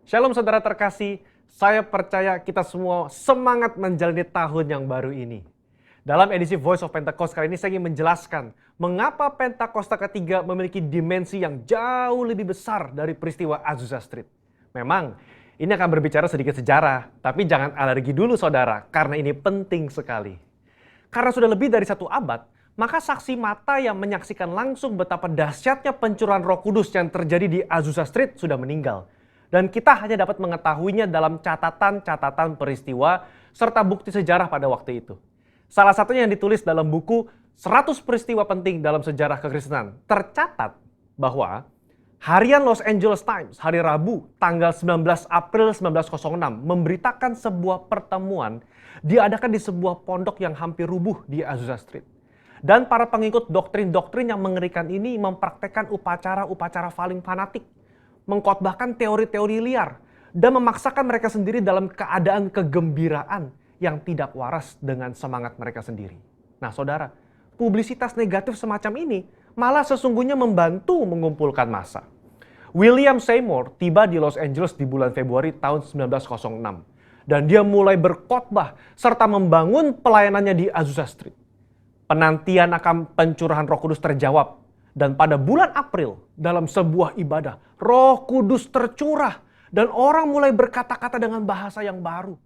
Shalom saudara terkasih, saya percaya kita semua semangat menjalani tahun yang baru ini. Dalam edisi Voice of Pentecost kali ini saya ingin menjelaskan mengapa Pentakosta ketiga memiliki dimensi yang jauh lebih besar dari peristiwa Azusa Street. Memang ini akan berbicara sedikit sejarah, tapi jangan alergi dulu saudara, karena ini penting sekali. Karena sudah lebih dari 1 abad, maka saksi mata yang menyaksikan langsung betapa dahsyatnya pencurahan Roh Kudus yang terjadi di Azusa Street sudah meninggal. Dan kita hanya dapat mengetahuinya dalam catatan-catatan peristiwa serta bukti sejarah pada waktu itu. Salah satunya yang ditulis dalam buku 100 peristiwa penting dalam sejarah kekristenan. Tercatat bahwa harian Los Angeles Times hari Rabu tanggal 19 April 1906 memberitakan sebuah pertemuan diadakan di sebuah pondok yang hampir rubuh di Azusa Street. Dan para pengikut doktrin-doktrin yang mengerikan ini mempraktekkan upacara-upacara paling fanatik, mengkhotbahkan teori-teori liar, dan memaksakan mereka sendiri dalam keadaan kegembiraan yang tidak waras dengan semangat mereka sendiri. Nah saudara, publisitas negatif semacam ini malah sesungguhnya membantu mengumpulkan massa. William Seymour tiba di Los Angeles di bulan Februari tahun 1906. Dan dia mulai berkhotbah serta membangun pelayanannya di Azusa Street. Penantian akan pencurahan Roh Kudus terjawab. Dan pada bulan April, dalam sebuah ibadah, Roh Kudus tercurah dan orang mulai berkata-kata dengan bahasa yang baru.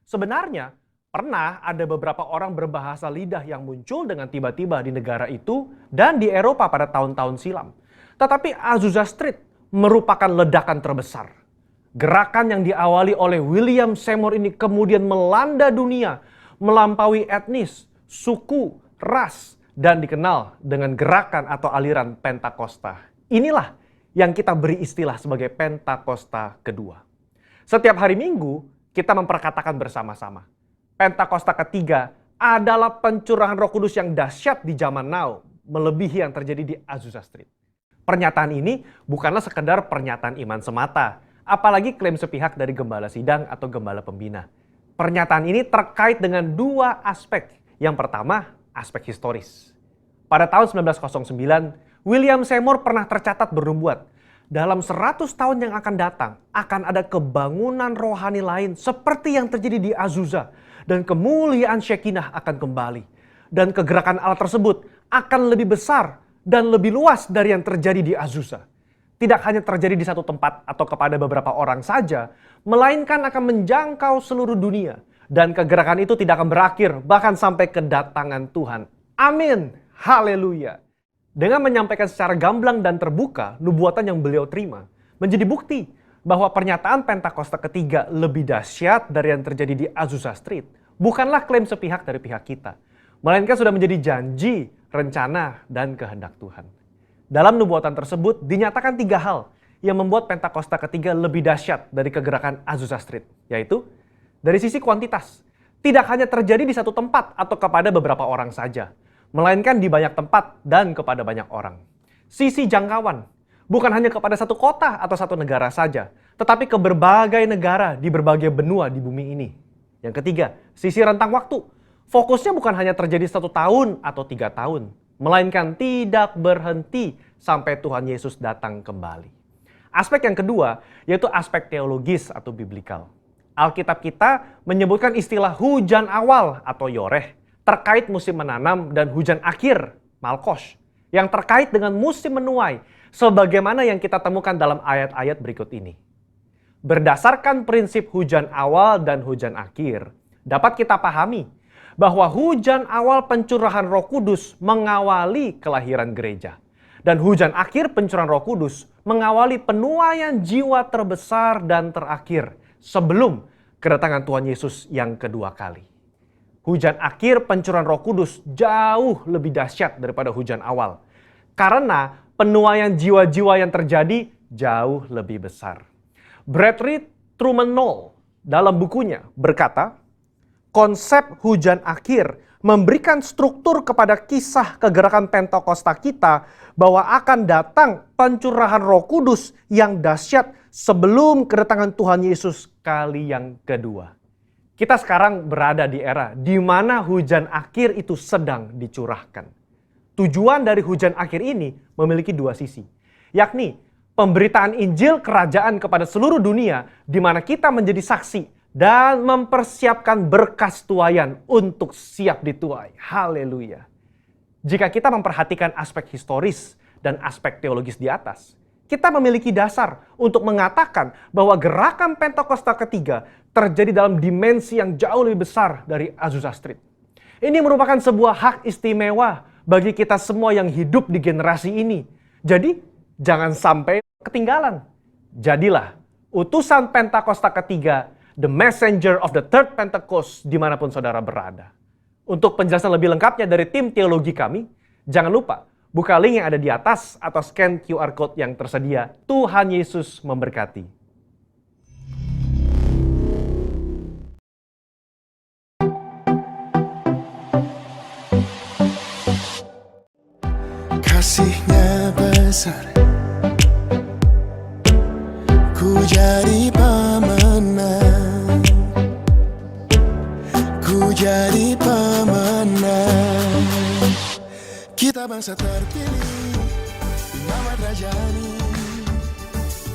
Sebenarnya, pernah ada beberapa orang berbahasa lidah yang muncul dengan tiba-tiba di negara itu dan di Eropa pada tahun-tahun silam. Tetapi Azusa Street merupakan ledakan terbesar. Gerakan yang diawali oleh William Seymour ini kemudian melanda dunia, melampaui etnis, suku, ras, dan dikenal dengan gerakan atau aliran Pentakosta. Inilah yang kita beri istilah sebagai Pentakosta kedua. Setiap hari Minggu, kita memperkatakan bersama-sama. Pentakosta ketiga adalah pencurahan Roh Kudus yang dahsyat di zaman now, melebihi yang terjadi di Azusa Street. Pernyataan ini bukanlah sekedar pernyataan iman semata, apalagi klaim sepihak dari gembala sidang atau gembala pembina. Pernyataan ini terkait dengan 2 aspek. Yang pertama, aspek historis. Pada tahun 1909, William Seymour pernah tercatat bernubuat, dalam 100 tahun yang akan datang, akan ada kebangunan rohani lain seperti yang terjadi di Azusa, dan kemuliaan Shekinah akan kembali. Dan kegerakan Allah tersebut akan lebih besar dan lebih luas dari yang terjadi di Azusa. Tidak hanya terjadi di satu tempat atau kepada beberapa orang saja, melainkan akan menjangkau seluruh dunia. Dan kegerakan itu tidak akan berakhir, bahkan sampai kedatangan Tuhan. Amin. Haleluya. Dengan menyampaikan secara gamblang dan terbuka nubuatan yang beliau terima, menjadi bukti bahwa pernyataan Pentakosta ketiga lebih dahsyat dari yang terjadi di Azusa Street bukanlah klaim sepihak dari pihak kita, melainkan sudah menjadi janji, rencana, dan kehendak Tuhan. Dalam nubuatan tersebut dinyatakan 3 hal yang membuat Pentakosta ketiga lebih dahsyat dari kegerakan Azusa Street, yaitu dari sisi kuantitas, tidak hanya terjadi di satu tempat atau kepada beberapa orang saja, melainkan di banyak tempat dan kepada banyak orang. Sisi jangkauan, bukan hanya kepada satu kota atau satu negara saja, tetapi ke berbagai negara di berbagai benua di bumi ini. Yang ketiga, sisi rentang waktu. Fokusnya bukan hanya terjadi 1 tahun atau 3 tahun, melainkan tidak berhenti sampai Tuhan Yesus datang kembali. Aspek yang kedua, yaitu aspek teologis atau biblikal. Alkitab kita menyebutkan istilah hujan awal atau yoreh terkait musim menanam dan hujan akhir, malkosh, yang terkait dengan musim menuai, sebagaimana yang kita temukan dalam ayat-ayat berikut ini. Berdasarkan prinsip hujan awal dan hujan akhir, dapat kita pahami bahwa hujan awal pencurahan Roh Kudus mengawali kelahiran gereja. Dan hujan akhir pencurahan Roh Kudus mengawali penuaian jiwa terbesar dan terakhir sebelum kedatangan Tuhan Yesus yang kedua kali. Hujan akhir pencurahan Roh Kudus jauh lebih dahsyat daripada hujan awal. Karena penuaian jiwa-jiwa yang terjadi jauh lebih besar. Bradley Truman Knoll dalam bukunya berkata, konsep hujan akhir memberikan struktur kepada kisah kegerakan Pentakosta kita bahwa akan datang pencurahan Roh Kudus yang dahsyat sebelum kedatangan Tuhan Yesus kali yang kedua. Kita sekarang berada di era di mana hujan akhir itu sedang dicurahkan. Tujuan dari hujan akhir ini memiliki 2 sisi, yakni Pemberitaan Injil Kerajaan kepada seluruh dunia, di mana kita menjadi saksi dan mempersiapkan berkas tuaian untuk siap dituai. Haleluya. Jika kita memperhatikan aspek historis dan aspek teologis di atas, kita memiliki dasar untuk mengatakan bahwa gerakan Pentakosta ketiga terjadi dalam dimensi yang jauh lebih besar dari Azusa Street. Ini merupakan sebuah hak istimewa bagi kita semua yang hidup di generasi ini. Jadi, jangan sampai ketinggalan. Jadilah utusan Pentakosta ketiga, the messenger of the third Pentecost, dimanapun saudara berada. Untuk penjelasan lebih lengkapnya dari tim teologi kami, jangan lupa buka link yang ada di atas atau scan QR Code yang tersedia. Tuhan Yesus memberkati. Kasih-Nya besar, ku jadi pemenang, ku jadi pemenang. Kita bangsa terpilih, imamat rajani,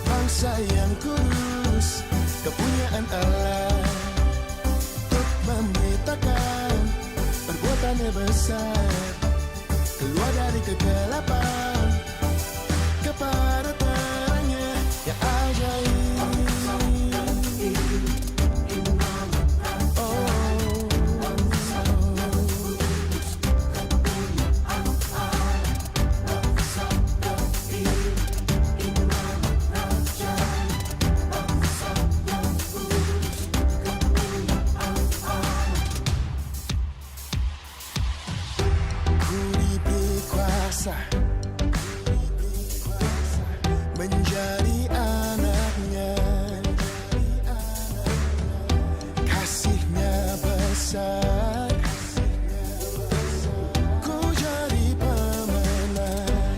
bangsa yang kudus, kepunyaan Allah, untuk memberitakan perbuatannya besar, keluar dari kegelapan kepada terangnya yang ajaib. Menjadi anaknya, kasih-Nya besar, ku jadi pemenang.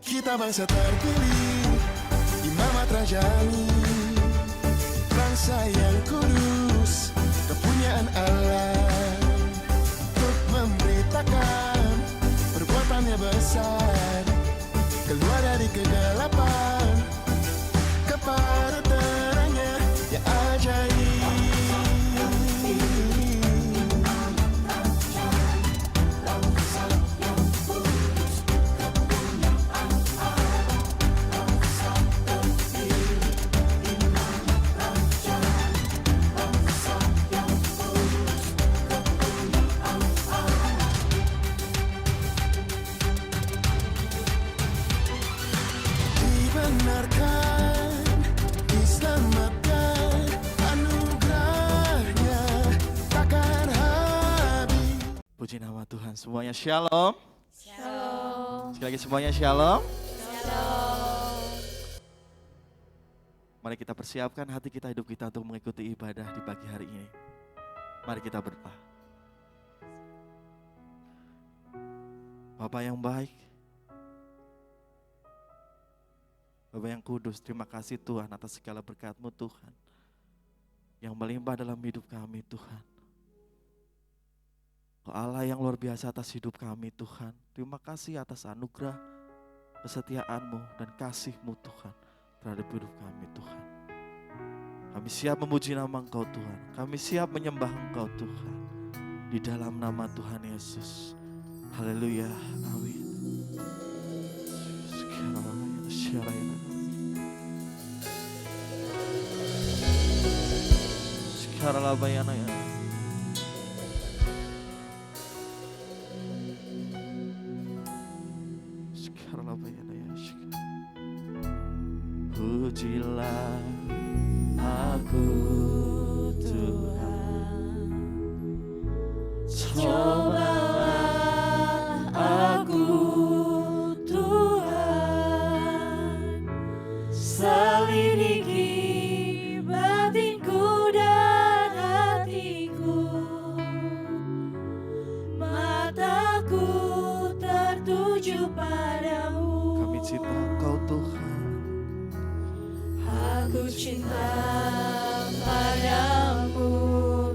Kita bangsa terpilih, imamat rajani, bangsa yang kudus, kepunyaan Allah, untuk memberitakan perbuatannya besar, keluar dari kegelapan kepada terangnya yang ajaib. Dibenarkan, diselamatkan, anugerahnya takkan habis. Puji nama Tuhan, semuanya shalom. Shalom. Sekali lagi semuanya shalom. Shalom. Mari kita persiapkan hati kita, hidup kita untuk mengikuti ibadah di pagi hari ini. Mari kita berdoa. Bapa yang baik, Bapa yang kudus, terima kasih Tuhan atas segala berkat-Mu Tuhan, yang melimpah dalam hidup kami Tuhan. Oh Allah yang luar biasa atas hidup kami Tuhan, terima kasih atas anugerah, kesetiaan-Mu dan kasih-Mu Tuhan terhadap hidup kami Tuhan. Kami siap memuji nama Engkau Tuhan, kami siap menyembah Engkau Tuhan, di dalam nama Tuhan Yesus. Haleluya, amin. Sekarang labayana ya. Sekarang labayana ya. Pujilah aku Tuhan, Cobalah aku Tuhan, selidiki batinku dan hatiku, mataku tertuju padamu. kami cinta Engkau Tuhan. Aku cinta padamu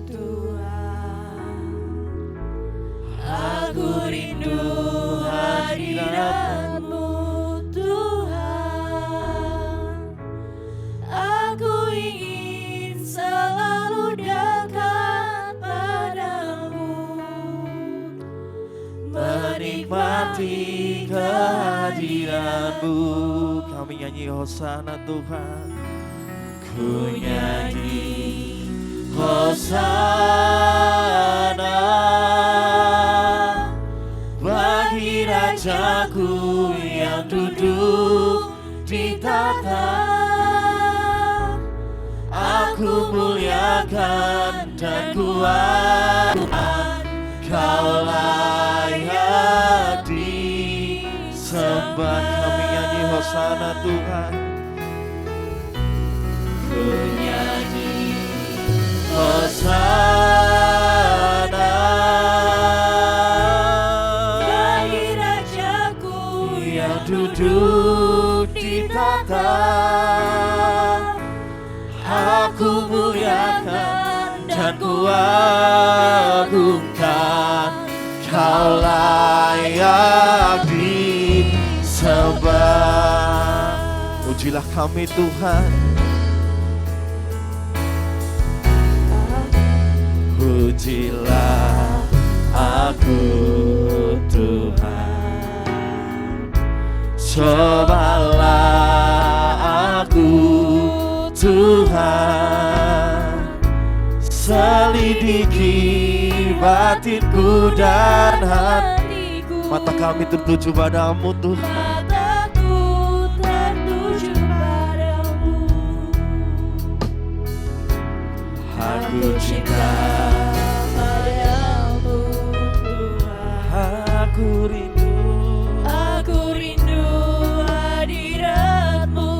Tuhan, aku rindu hadirat-Mu Tuhan. menikmati kehadiran-Mu. Kami nyanyi Hosana Tuhan. Ku nyanyi Hosana bagi Rajaku yang duduk di tahta. Aku muliakan dan kuatkan, Kau layak disembah. Kami nyanyi Hosana Tuhan. Ku nyanyi Hosana bagi Rajaku yang duduk di tahta. Aku muliakan dan kuagungkan, Kau layak disembah. Pujilah kami Tuhan. Pujilah aku Tuhan. Cobalah aku Tuhan, selidiki batinku dan hatiku. Mata kami tertuju padamu Tuhan. Mataku tertuju padamu. Aku cinta padamu Tuhan. Aku rindu. Aku rindu hadirat-Mu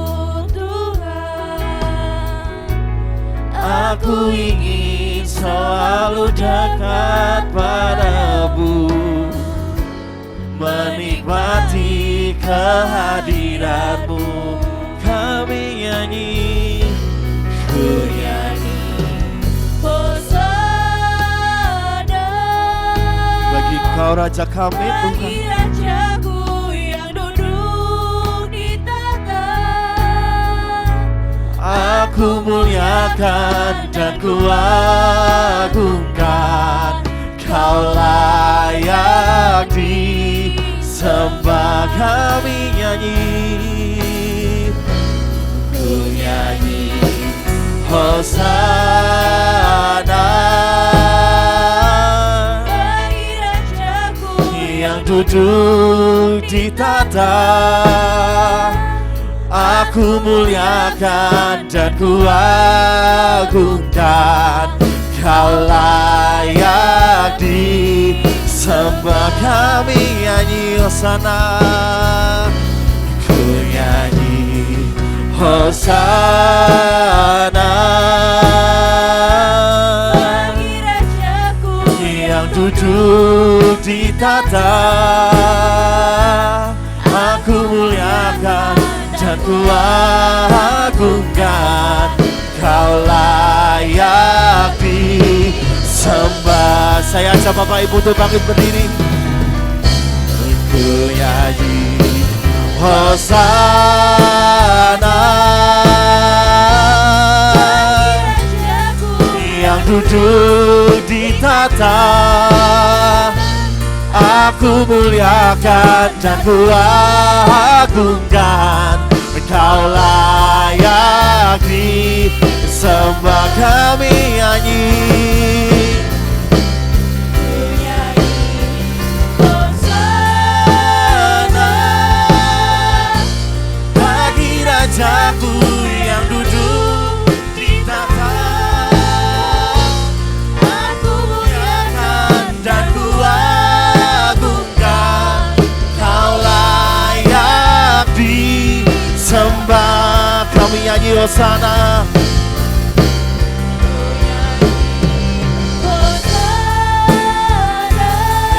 Tuhan. Aku ingin selalu dekat padamu, menikmati kehadiran-Mu. Kami nyanyi, ku nyanyi Hosana bagi Kau Raja kami bagi Tuhan. Rajaku yang duduk di tahta. Aku muliakan dan kuagungkan, Kau layak disembah. Kami nyanyi, ku nyanyi Hosana Bagi Rajaku yang duduk di tahta. Aku muliakan dan kuagungkan, Kau layak disembah. Kami nyanyi Hosana, ku nyanyi Hosana bagi Rajaku yang duduk di tahta. Aku muliakan dan kuagungkan, Kau layak disembah. Saya ajak Bapak Ibu untuk bangkit berdiri. Ku nyanyi Hosana Rajaku yang duduk di tahta. Aku muliakan dan kuagungkan, Kau layak disembah. Kami nyanyi, Hosana bagi Rajaku yang duduk di tahta. Aku muliakan Dan kuagungkan, Kau layak disembah. Kami nyanyi Hosana. Hosana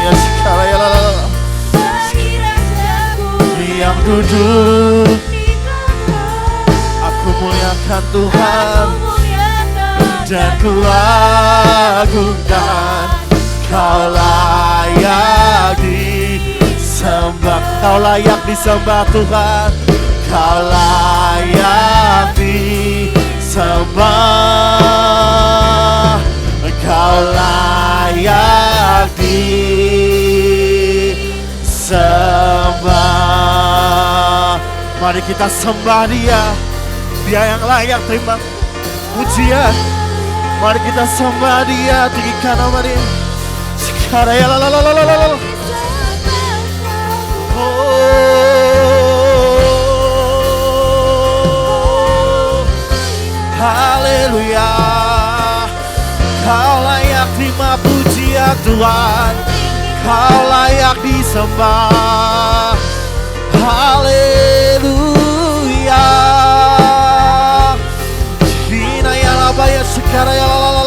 Ya sekali ya bagi Rajaku yang duduk. di tahta. Aku muliakan Tuhan Aku muliakan dan kuagungkan, Kau layak disembah. Kau layak disembah Tuhan. Kau layak disembah. Kau layak disembah. Mari kita sembah Dia. Dia yang layak terima pujian. Mari kita sembah Dia, tinggikan nama Dia. Sekarang ya la. Haleluya, Kau layak terima pujian Tuhan, Kau layak disembah. Haleluya, Hina ya labaya sekarang ya la.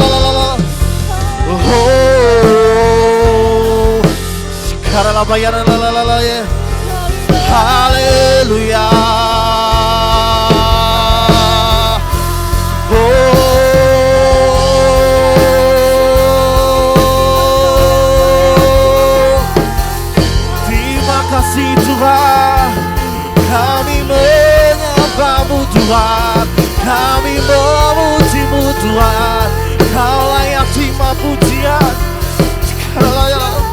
Oh, sekarang labaya la ya. Haleluya. Tuhan, kami menyembah-Mu Tuhan, kami memuji-Mu Tuhan, Kau layak terima pujian. Kau layak.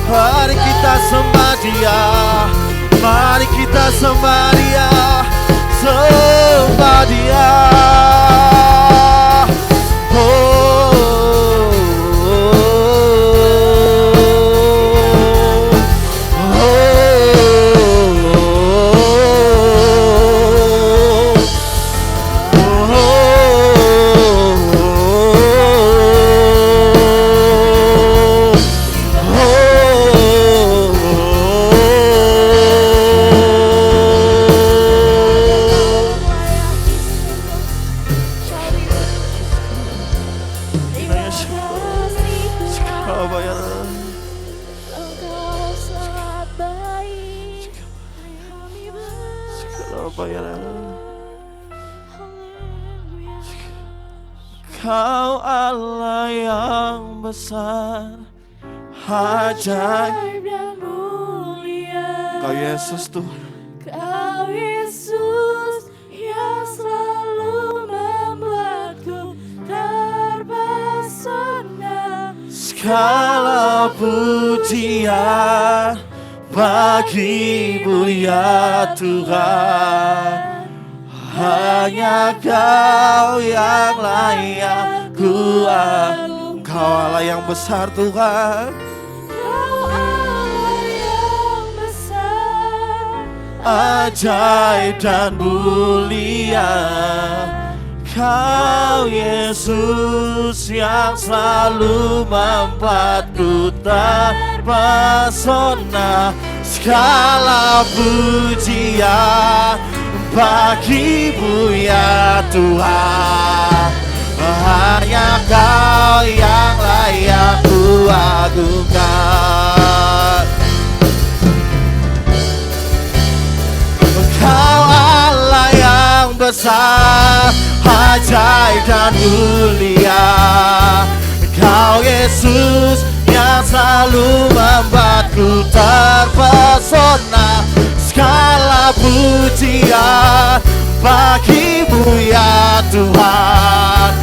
Mari kita sembah Dia, mari kita sembah Dia, sembah Dia. Kau Allah yang besar, ajaib dan mulia. Kau Yesus Tuhan, Kau Yesus yang selalu membuatku terpesona. segala pujian bagi-Mu ya Tuhan. Hanya Kau yang layak ku agungkan. Kau Allah yang besar Tuhan, Kau Allah yang besar, ajaib dan mulia. Kau Yesus yang selalu membuatku terpesona. Segala pujian bagi-Mu ya Tuhan. Hanya Kau yang layak ku agungkan. Kau Allah yang besar, ajaib dan mulia. Kau Yesus yang selalu membuatku terpesona. Segala pujian bagi-Mu ya Tuhan.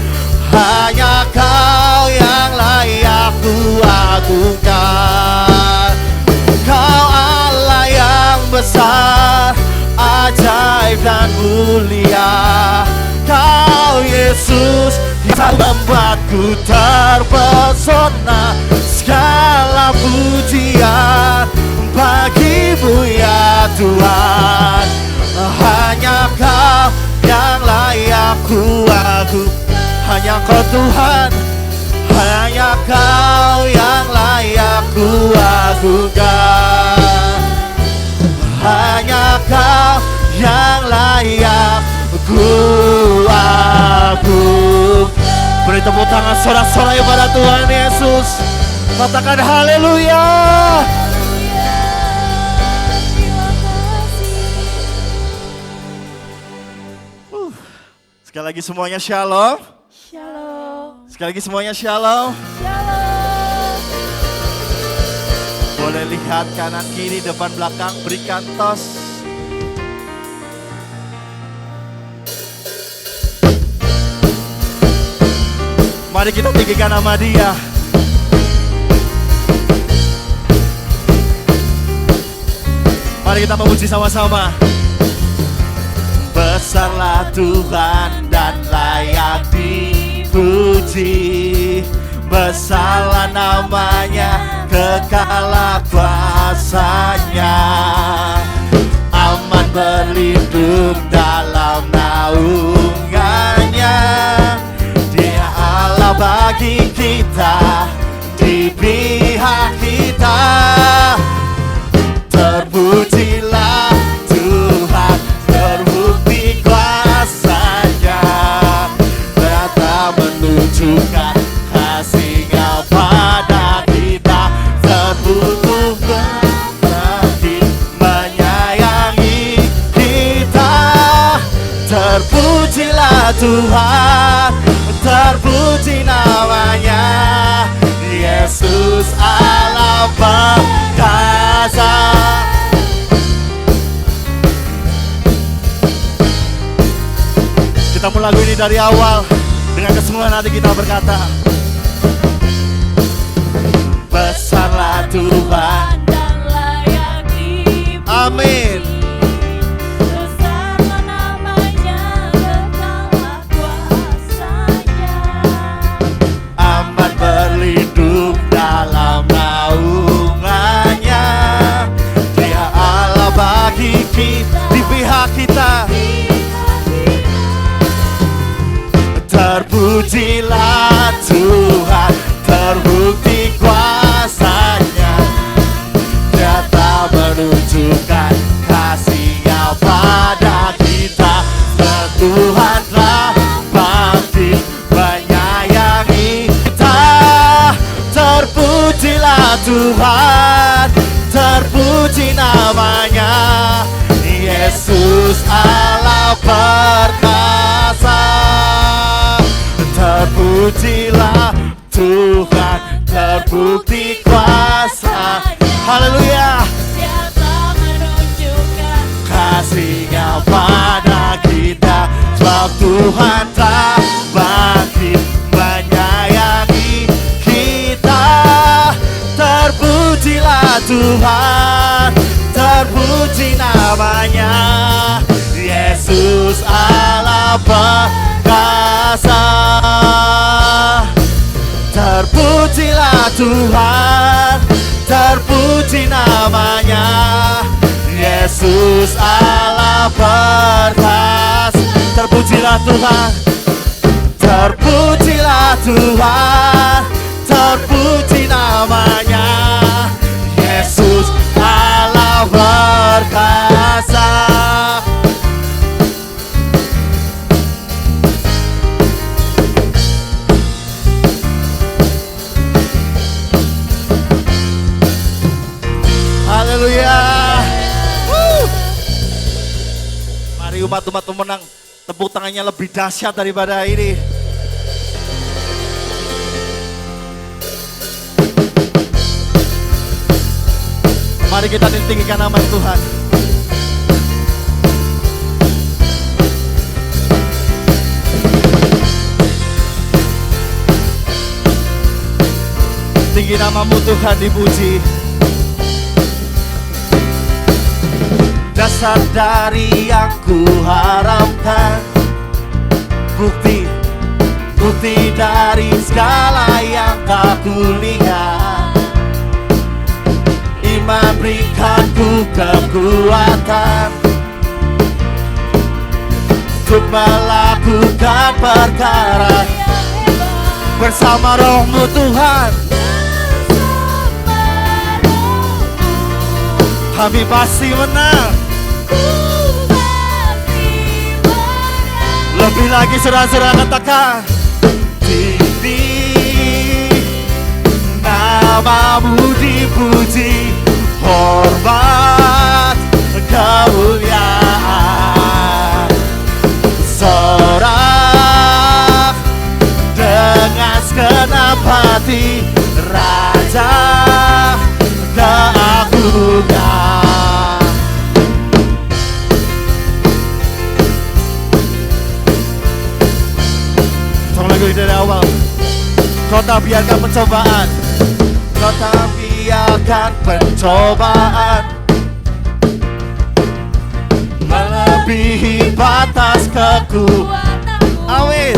Hanya Kau yang layak ku agungkan. Kau Allah yang besar, ajaib dan mulia. Kau Yesus yang membuatku terpesona. Segala pujian bagi-Mu ya Tuhan. Hanya Kau yang layak ku agungkan. Hanya Kau Tuhan, hanya Kau yang layak ku agungkan. yang layak ku aku. Beri tepuk tangan sorak-sorai pada Tuhan Yesus. Katakan haleluya. Terima kasih. Sekali lagi semuanya shalom. Shalom. Sekali lagi semuanya shalom. Shalom. Boleh lihat kanan kiri depan belakang, berikan tos. Mari kita tinggikan nama Dia. Mari kita memuji sama-sama. Besarlah Tuhan dan layak dipuji. Besarlah namanya, kekalah kuasanya. Aman berlindung dalam naungannya. Dia Allah bagi kita, di pihak kita. Terpujilah Tuhan, terbukti kuasanya. Nyata menunjukkan kasih-Nya pada kita. Terbutuh berakhir menyayangi kita. Terpujilah Tuhan, terpuji namanya. Yesus Allah perkasa. Kita mulai lagu ini dari awal. Dengan kesungguhan hati kita berkata, besarlah Tuhan. Dan layak dipuji. Amin. Besarlah namanya, kekalah kuasanya. Aman berlindung dalam naungannya. Dia Allah bagi kita, di pihak kita. Terpujilah Tuhan, terbukti kuasanya. Nyata menunjukkan kasih-Nya pada kita. Tuhan telah bangkit menyayangi kita. Terpujilah Tuhan, terpuji namanya. Yesus Allah perkasa. Terpujilah Tuhan, terbukti kuasa. Haleluya. Nyata menunjukkan Kasih-Nya pada kita. Sebab Tuhan telah bangkit menyayangi kita. Terpujilah Tuhan, terpuji namanya. Yesus Allah perkasa. Terpujilah Tuhan, terpuji namanya. Yesus Allah perkasa. Terpujilah Tuhan, terpujilah Tuhan, terpuji namanya. Yesus Allah perkasa. Haleluya. Mari umat-umat pemenang, tepuk tangannya lebih dahsyat daripada ini. Mari kita tinggikan nama Tuhan. Tinggi namamu Tuhan, dipuji. Dasar dari yang ku harapkan, bukti dari segala yang tak kulihat. Iman berikanku kekuatan untuk melakukan perkara bersama rohmu Tuhan. Kami pasti menang. Lebih lagi saudara-saudara katakan, tinggi namamu dipuji, hormat kemuliaan, sorak dengan segenap hati, Raja keagungan. Sama lagu ini dari awal. Kau tak biarkan pencobaan, kau tak biarkan pencobaan melebihi batas kekuatanmu. Amin.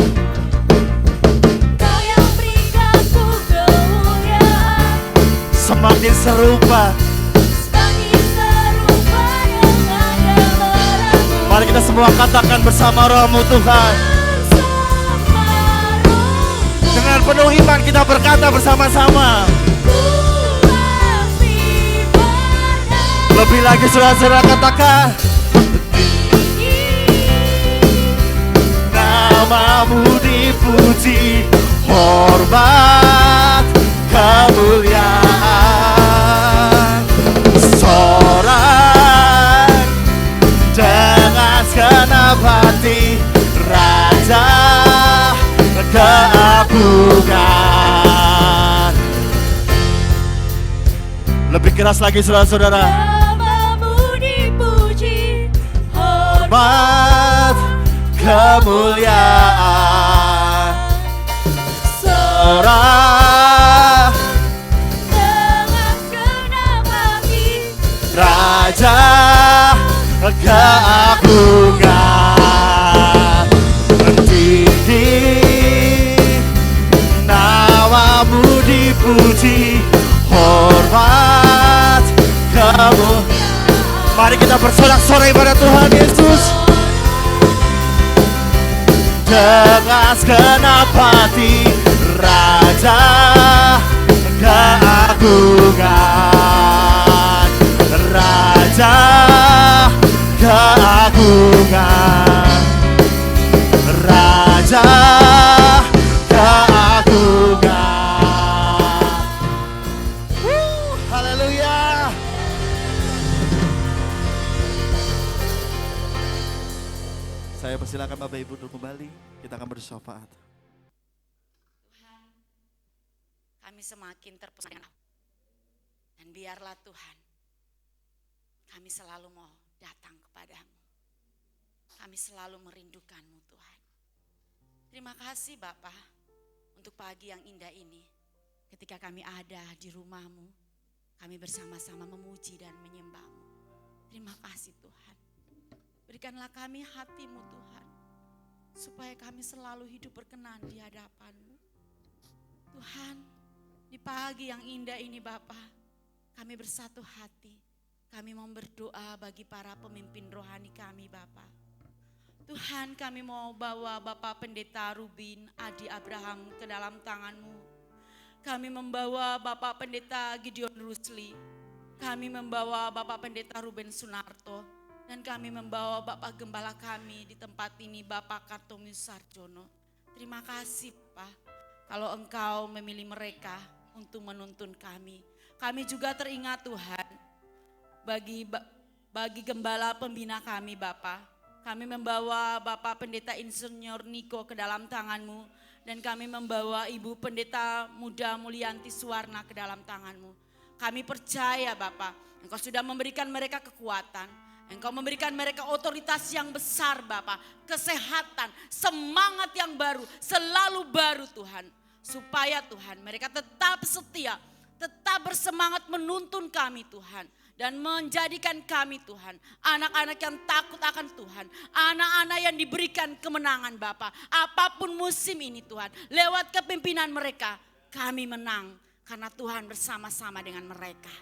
Kau yang berikan ku kemuliaan, Semakin serupa. semakin serupa dengan gambaranmu. Mari kita semua katakan bersama Roh-Mu Tuhan. Bersama Roh-Mu, Dengan penuh iman kita berkata bersama-sama. ku kasih padamu. Lebih lagi saudara-saudara katakan, namamu dipuji, hormat kemuliaan, sorak dengan segenap hati, Raja keagungan. Lebih keras lagi saudara-saudara. Namamu dipuji, Hormat kemuliaan, sorak dengan segenap hati, Raja keagungan. Tinggi namamu dipuji, hormat kemuliaan. Mari kita bersorak-sorai pada Tuhan Yesus. Dengan segenap hati, Raja keagungan, Raja keagungan, Raja keagungan. Haleluya. Saya persilakan Bapak Ibu untuk kembali. Kita akan bersyafaat. Tuhan, kami semakin terpesona. Dan biarlah Tuhan, kami selalu mau datang kepadamu. Kami selalu merindukanmu Tuhan. Terima kasih Bapa untuk pagi yang indah ini. Ketika kami ada di rumahmu, kami bersama-sama memuji dan menyembahmu. Terima kasih Tuhan. Berikanlah kami hatimu Tuhan, supaya kami selalu hidup berkenan di hadapanmu. Tuhan, di pagi yang indah ini Bapa, kami bersatu hati. Kami mau berdoa bagi para pemimpin rohani kami Bapa. Tuhan, kami mau bawa Bapak Pendeta Rubin Adi Abraham ke dalam tangan-Mu. Kami membawa Bapak Pendeta Gideon Rusli. Kami membawa Bapak Pendeta Ruben Sunarto. Dan kami membawa Bapak Gembala kami di tempat ini, Bapak Kartomis Sarjono. Terima kasih Pak, kalau Engkau memilih mereka untuk menuntun kami. Kami juga teringat Tuhan, bagi Gembala pembina kami Bapak. Kami membawa Bapak Pendeta Insinyur Niko ke dalam tangan-Mu. Dan kami membawa Ibu Pendeta Muda Mulyanti Suwarna ke dalam tangan-Mu. Kami percaya Bapak, Engkau sudah memberikan mereka kekuatan. Engkau memberikan mereka otoritas yang besar Bapak. Kesehatan, semangat yang baru, selalu baru Tuhan. Supaya Tuhan mereka tetap setia, tetap bersemangat menuntun kami Tuhan. Dan menjadikan kami Tuhan, anak-anak yang takut akan Tuhan. Anak-anak yang diberikan kemenangan Bapa. Apapun musim ini Tuhan, lewat kepimpinan mereka kami menang. Karena Tuhan bersama-sama dengan mereka.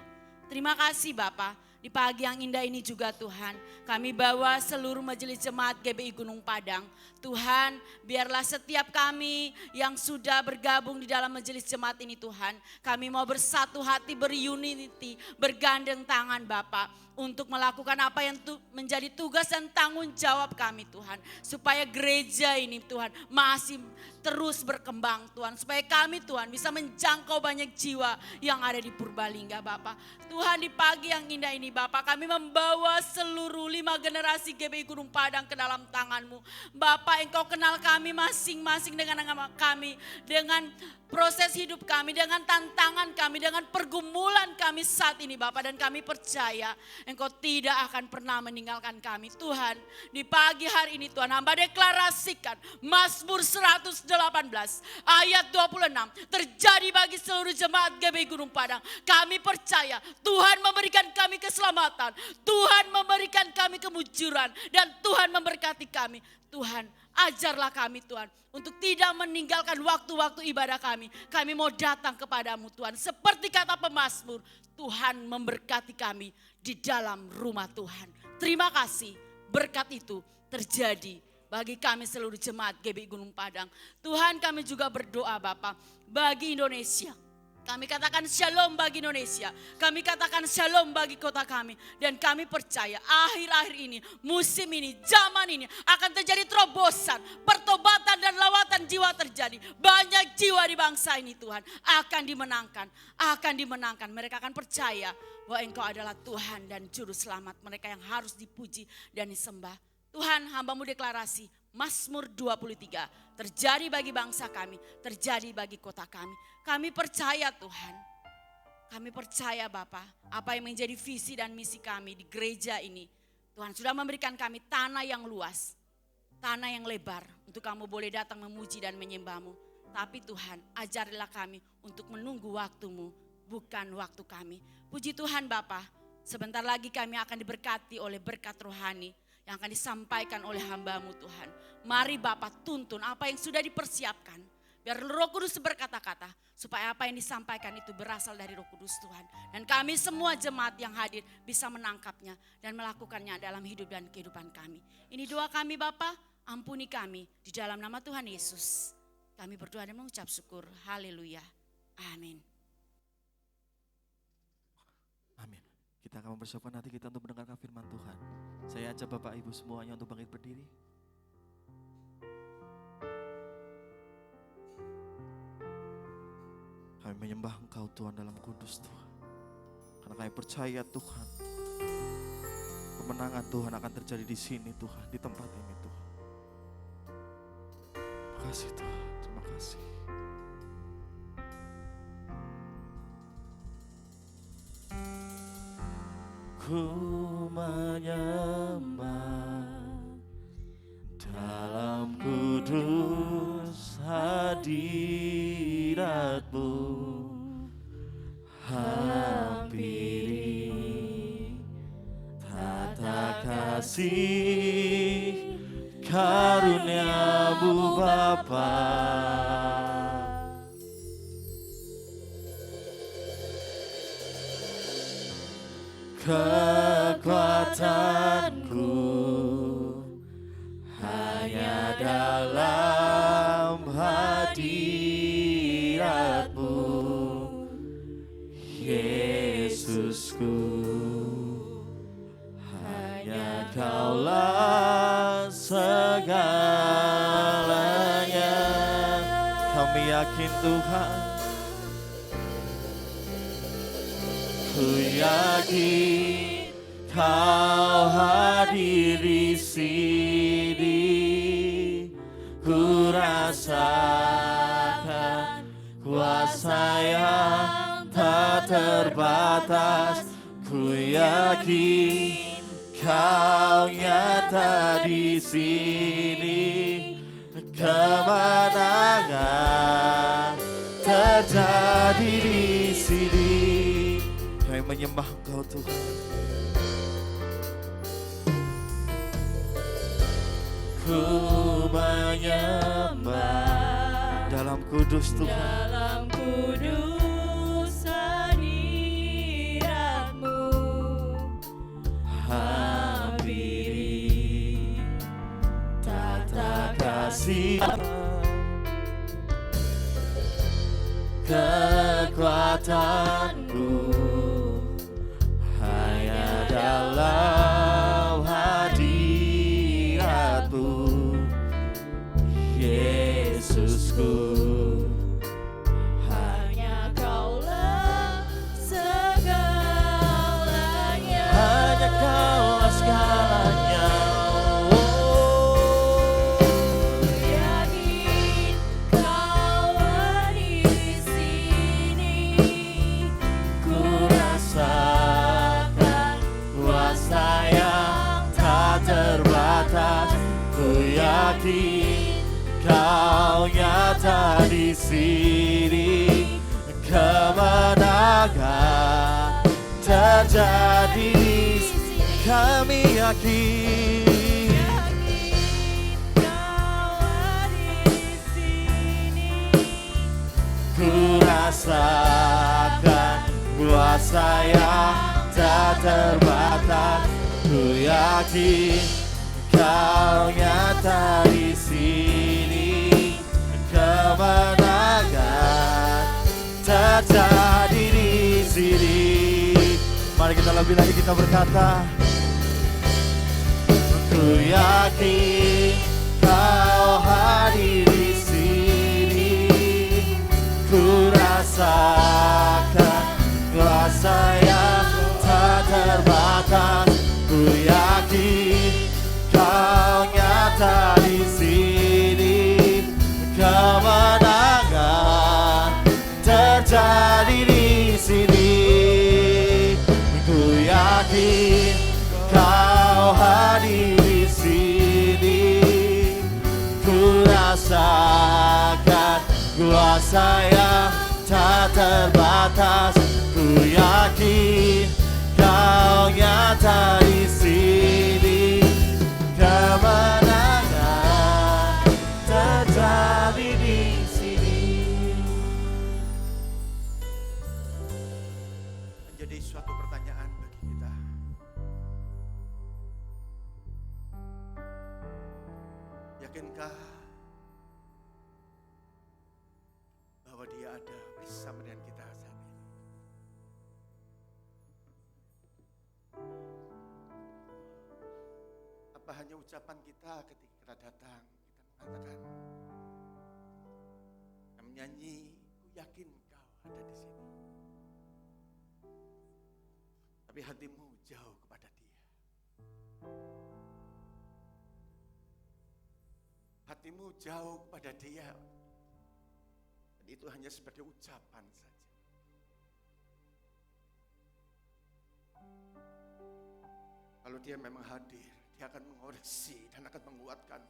Terima kasih Bapa. Di pagi yang indah ini juga Tuhan, kami bawa seluruh majelis jemaat GBI Gunung Padang. Tuhan, biarlah setiap kami yang sudah bergabung di dalam majelis jemaat ini Tuhan, kami mau bersatu hati, berunity, bergandeng tangan Bapa. untuk melakukan apa yang menjadi tugas dan tanggung jawab kami Tuhan. Supaya gereja ini Tuhan masih terus berkembang Tuhan. Supaya kami Tuhan bisa menjangkau banyak jiwa yang ada di Purbalingga Bapak. Tuhan, di pagi yang indah ini Bapak, kami membawa seluruh 5 generasi GBI Gunung Padang ke dalam tangan-Mu. Bapak, Engkau kenal kami masing-masing dengan nama kami, dengan proses hidup kami, dengan tantangan kami, dengan pergumulan kami saat ini Bapak. Dan kami percaya Engkau tidak akan pernah meninggalkan kami. Tuhan, di pagi hari ini Tuhan, hamba deklarasikan Mazmur 118 ayat 26 terjadi bagi seluruh jemaat GBI Gunung Padang. Kami percaya Tuhan memberikan kami keselamatan, Tuhan memberikan kami kemujuran, dan Tuhan memberkati kami. Tuhan, ajarlah kami Tuhan untuk tidak meninggalkan waktu-waktu ibadah kami. Kami mau datang kepadamu Tuhan. Seperti kata pemazmur, Tuhan memberkati kami di dalam rumah Tuhan. Terima kasih, berkat itu terjadi bagi kami seluruh jemaat GBI Gunung Padang. Tuhan, kami juga berdoa Bapak bagi Indonesia. Kami katakan shalom bagi Indonesia. Kami katakan shalom bagi kota kami. Dan kami percaya akhir-akhir ini, musim ini, zaman ini akan terjadi terobosan, pertobatan dan lawatan jiwa terjadi. Banyak jiwa di bangsa ini Tuhan akan dimenangkan. Akan dimenangkan. Mereka akan percaya bahwa Engkau adalah Tuhan dan Juru Selamat. Mereka yang harus dipuji dan disembah. Tuhan, hamba-Mu deklarasi Mazmur 23 terjadi bagi bangsa kami, terjadi bagi kota kami. Kami percaya Tuhan, kami percaya Bapa, apa yang menjadi visi dan misi kami di gereja ini. Tuhan sudah memberikan kami tanah yang luas, tanah yang lebar untuk kamu boleh datang memuji dan menyembah-Mu. Tapi Tuhan, ajarilah kami untuk menunggu waktu-Mu, bukan waktu kami. Puji Tuhan Bapa, sebentar lagi kami akan diberkati oleh berkat rohani yang akan disampaikan oleh hamba-Mu Tuhan. Mari Bapak tuntun apa yang sudah dipersiapkan. Biar Roh Kudus berkata-kata supaya apa yang disampaikan itu berasal dari Roh Kudus Tuhan. Dan kami semua jemaat yang hadir bisa menangkapnya dan melakukannya dalam hidup dan kehidupan kami. Ini doa kami Bapa, ampuni kami di dalam nama Tuhan Yesus. Kami berdoa dan mengucap syukur. Haleluya. Amin. Amin. Kita akan mempersiapkan hati kita untuk mendengarkan firman Tuhan. Saya ajak Bapak Ibu semuanya untuk bangkit berdiri. Kami menyembah Engkau Tuhan dalam kudus Tuhan. Karena kami percaya Tuhan, kemenangan Tuhan akan terjadi di sini Tuhan, di tempat ini Tuhan. Terima kasih Tuhan, terima kasih. Ku menyembah dalam kudus hadirat-Mu, hampiri tata kasih karunia-Mu Bapa. Kekuatanku hanya dalam hadirat-Mu, Yesusku. Hanya Kaulah segalanya. Kami yakin Tuhan, ku yakin Kau hadir di sini. Ku rasakan kuasa yang tak terbatas. Ku yakin Kau nyata di sini. Kemenangan terjadi di sini. Kami menyembah Engkau Tuhan. Ku menyembah dalam kudus Tuhan. Dalam kudus hadirat-Mu, Hampiri tata kasih, kekuatanku hanya dalam hadirat-Mu, Yesusku. Hanya Kaulah segalanya. Hanya Kaulah segalanya. Yakin Kau hadir di sini. Ku Rasakan kuasa yang tak terbatas. Ku yakin Kau nyata di sini. Kemenangan terjadi di sini. Kami yakin. Kau hadir di sini. Ku rasakan kuasa yang tak terbatas. Ku yakin Kau nyata di sini. Kemenangan terjadi di sini. Mari kita lebih lagi kita berkata, ku yakin Kau hadir di sini. Ku rasakan kuasa yang tak terbatas. Ku yakin Kau nyata di sini. Kemenangan terjadi di sini. Ku yakin Kau hadir di sini. Ku rasakan kuasa yang tak terbatas. Ku yakin Kau nyata di sini. Kemenangan terjadi di sini. Menjadi suatu pertanyaan bagi kita. Yakinkah bahwa Dia ada bersama dengan kita saat ini? Apa hanya ucapan kita ketika kita datang, kita mengatakan, kita menyanyi, ku yakin Kau ada di sini. Tapi hatimu jauh kepada Dia. Hatimu jauh kepada Dia. Dan itu hanya sebagai ucapan saja. Kalau Dia memang hadir, Dia akan mengoreksi dan akan menguatkan.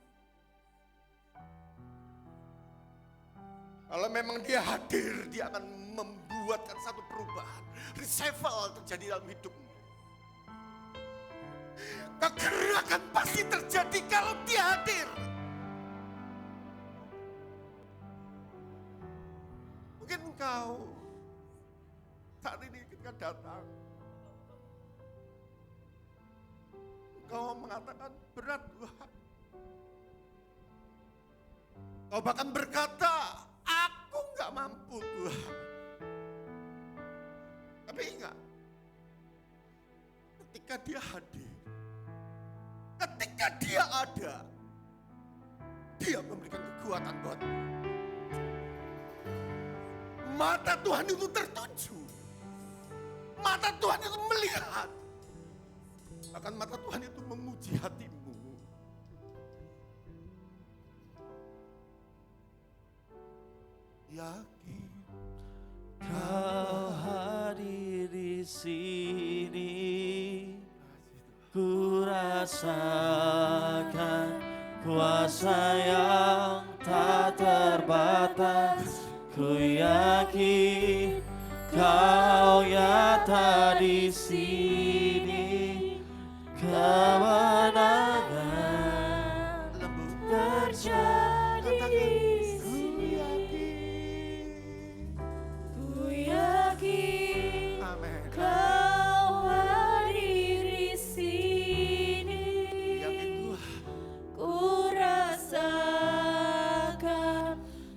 Kalau memang Dia hadir, Dia akan membuatkan satu perubahan. Revival terjadi dalam hidupmu. Kegerakan pasti terjadi kalau Dia hadir. Mungkin engkau saat ini ketika datang, engkau mengatakan berat Tuhan. Kau bahkan berkata, aku gak mampu Tuhan. Tapi ingat, ketika Dia hadir, ketika Dia ada, Dia memberikan kekuatan buatmu. Mata Tuhan itu tertuju. Mata Tuhan itu melihat. Bahkan mata Tuhan itu menguji hatimu. Yakin Kau hadir di sini. Ku rasakan kuasa yang tak terbatas. Ku yakin Kau nyata di sini. Kemenangan terjadi di sini. Ku yakin Amin. Kau hadir di sini. Yakin Tuhan. Ku rasakan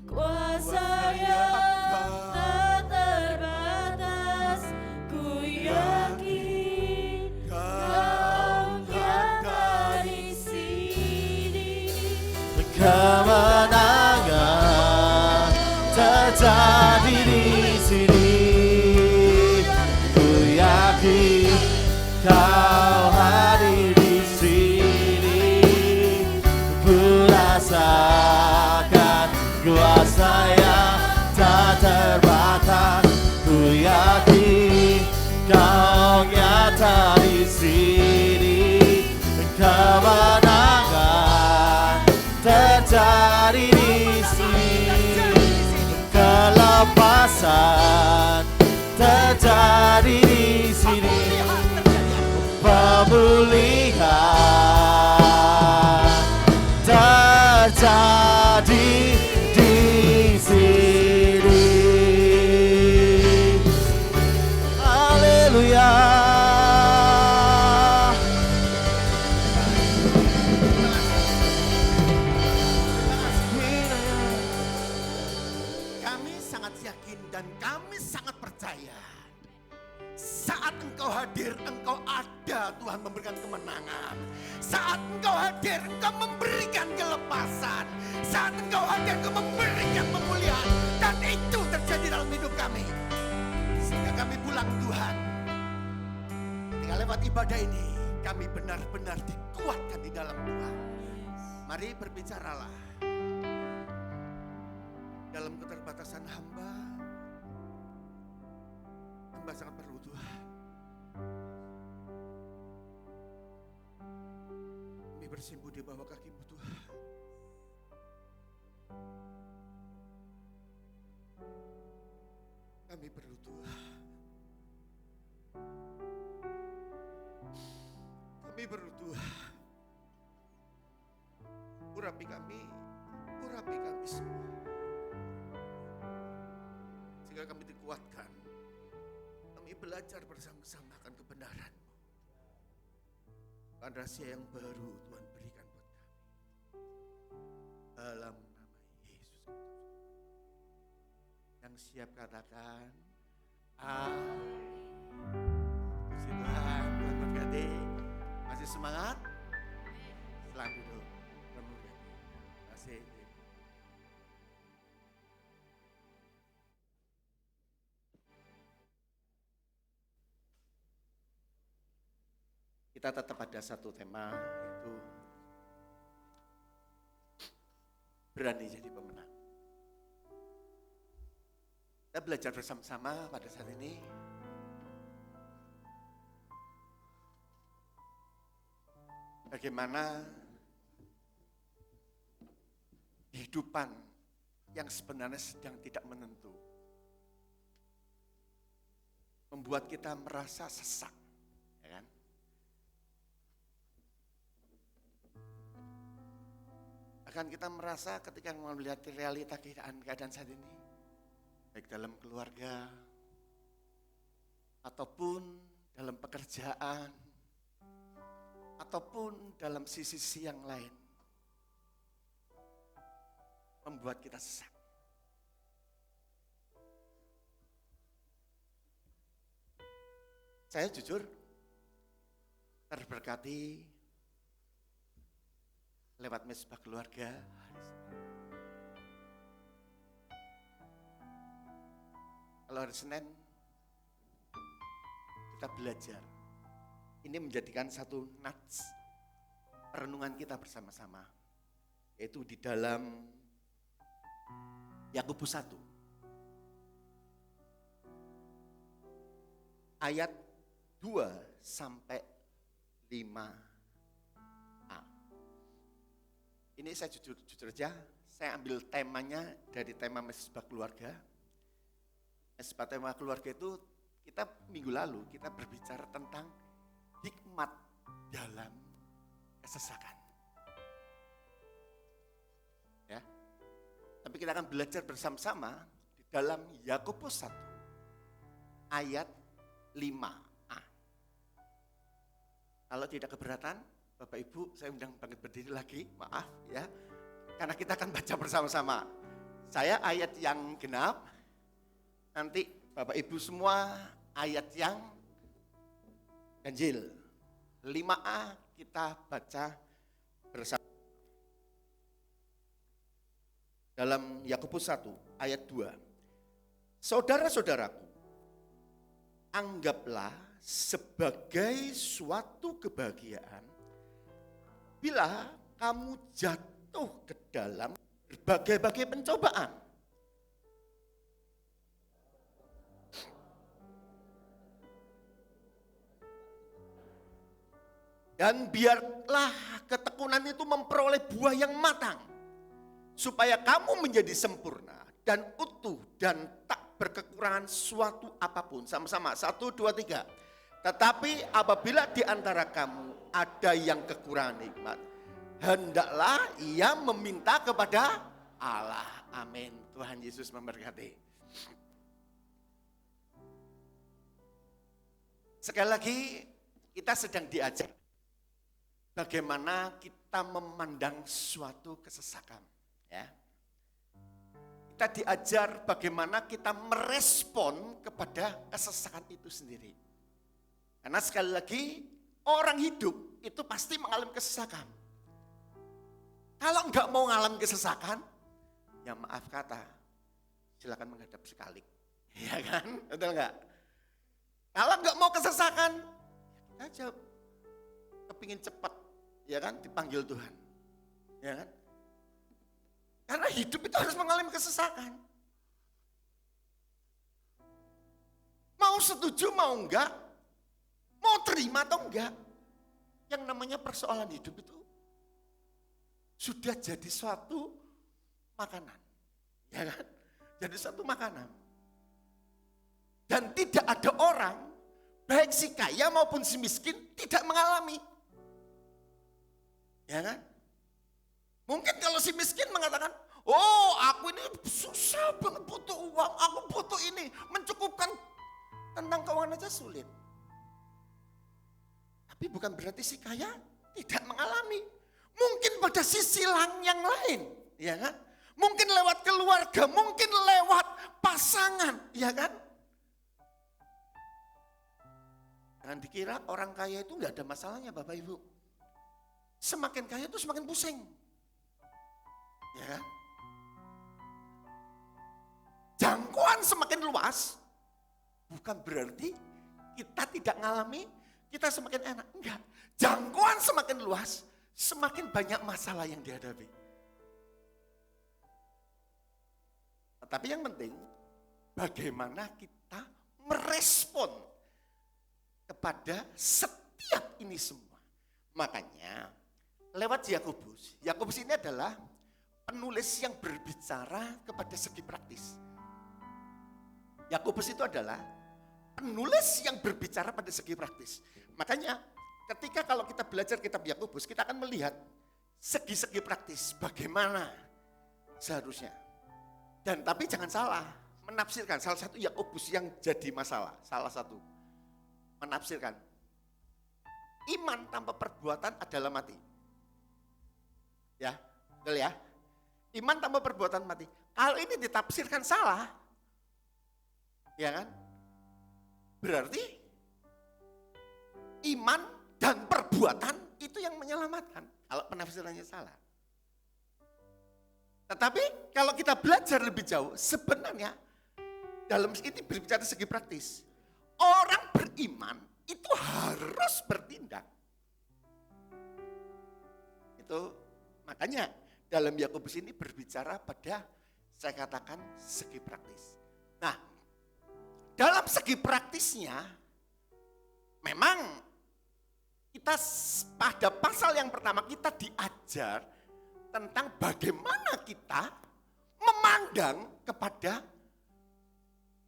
kuasa yang tak terbatas. Ku yakin Kau kemenangan terjadi di sini. Ku yakin Kau hadir di sini. Ku rasakan kuasa yang tak terbatas. Ku yakin Kau nyata di sini. Kemenangan terjadi di sini. Kelepasan terjadi di sini. Pemulihan terjadi di sini. Haleluya. Kami sangat yakin dan kami sangat percaya. Saat Engkau hadir, Engkau ada, Tuhan memberikan kemenangan. Saat Engkau hadir, Engkau memberikan kelepasan. Saat Engkau hadir, Engkau memberikan pemulihan. Dan itu terjadi dalam hidup kami. Sehingga kami pulang Tuhan. Tinggal lewat ibadah ini, kami benar-benar dikuatkan di dalam Tuhan. Mari berbicaralah. Dalam keterbatasan hamba sangat perlu Tuhan. Kami bersimpuh di bawah kaki-Mu Tuhan. Kami perlu Tuhan. Kami perlu Tuhan. Urapi kami semua. Sehingga kami dikuatkan. Kami belajar bersama-sama akan kebenaran-Mu. Dan rahasia yang baru Tuhan berikan buat kami. Dalam nama Yesus. Yang siap katakan, puji Tuhan, Tuhan berkati. Masih semangat? Silakan duduk. Tuhan berkati. Terima kasih. Kita tetap ada satu tema, yaitu berani jadi pemenang. Kita belajar bersama-sama pada saat ini. Bagaimana kehidupan yang sebenarnya sedang tidak menentu membuat kita merasa sesak, ya kan? Bahkan kita merasa ketika melihat realita keadaan saat ini, baik dalam keluarga, ataupun dalam pekerjaan, ataupun dalam sisi-sisi yang lain, membuat kita sesak. Saya jujur terberkati lewat mesbah keluarga hari Senin. Kalau hari Senin kita belajar, ini menjadikan satu nats perenungan kita bersama-sama, yaitu di dalam Yakobus 1 ayat 2 sampai 5. Ini saya jujur aja, saya ambil temanya dari tema mesbah keluarga. Mesbah tema keluarga itu kita minggu lalu kita berbicara tentang hikmat dalam kesesakan. Ya. Tapi kita akan belajar bersama-sama di dalam Yakobus 1 ayat 5a. Kalau tidak keberatan, Bapak Ibu, saya undang bangkit berdiri lagi, maaf ya. Karena kita akan baca bersama-sama. Saya ayat yang genap, nanti Bapak Ibu semua ayat yang ganjil. 5a kita baca bersama. Dalam Yakobus 1 ayat 2. Saudara-saudaraku, anggaplah sebagai suatu kebahagiaan bila kamu jatuh ke dalam berbagai-bagai pencobaan. Dan biarlah ketekunan itu memperoleh buah yang matang, supaya kamu menjadi sempurna dan utuh dan tak berkekurangan suatu apapun. Sama-sama, 1, 2, 3. Tetapi apabila di antara kamu ada yang kekurangan nikmat, hendaklah ia meminta kepada Allah. Amin. Tuhan Yesus memberkati. Sekali lagi, kita sedang diajar bagaimana kita memandang suatu kesesakan. Ya. Kita diajar bagaimana kita merespon kepada kesesakan itu sendiri. Karena sekali lagi, orang hidup itu pasti mengalami kesesakan. Kalau enggak mau mengalami kesesakan, ya maaf kata, silakan menghadap sekali. Ya kan? Betul enggak? Kalau enggak mau kesesakan, ya kita aja kepingin cepat, ya kan, dipanggil Tuhan. Ya kan? Karena hidup itu harus mengalami kesesakan. Mau setuju, mau enggak, mau terima atau enggak, yang namanya persoalan hidup itu sudah jadi suatu makanan. Ya kan? Jadi suatu makanan. Dan tidak ada orang, baik si kaya maupun si miskin, tidak mengalami. Ya kan? Mungkin kalau si miskin mengatakan, oh aku ini susah banget butuh uang, aku butuh ini, mencukupkan tentang keuangan aja sulit. Tapi bukan berarti si kaya tidak mengalami. Mungkin pada sisi yang lain, ya kan? Mungkin lewat keluarga, mungkin lewat pasangan, ya kan? Jangan dikira orang kaya itu nggak ada masalahnya, Bapak Ibu. Semakin kaya itu semakin pusing. Ya. Jangkauan semakin luas, bukan berarti kita tidak ngalami, kita semakin enak. Enggak. Jangkauan semakin luas, semakin banyak masalah yang dihadapi. Tetapi yang penting, bagaimana kita merespon kepada setiap ini semua. Makanya, lewat Yakobus, Yakobus ini adalah penulis yang berbicara kepada segi praktis. Yakobus itu adalah penulis yang berbicara pada segi praktis. Makanya ketika kalau kita belajar kitab Yakobus, kita akan melihat segi-segi praktis bagaimana seharusnya. Dan tapi jangan salah, menafsirkan salah satu Yakobus yang jadi masalah, salah satu menafsirkan iman tanpa perbuatan adalah mati. Ya, betul ya? Iman tanpa perbuatan mati. Kalau ini ditafsirkan salah, ya kan? Berarti iman dan perbuatan itu yang menyelamatkan. Kalau penafsirannya salah. Tetapi kalau kita belajar lebih jauh, sebenarnya dalam ini berbicara segi praktis. Orang beriman itu harus bertindak. Itu makanya dalam Yakobus ini berbicara pada, saya katakan, segi praktis. Nah, dalam segi praktisnya, memang kita pada pasal yang pertama kita diajar tentang bagaimana kita memandang kepada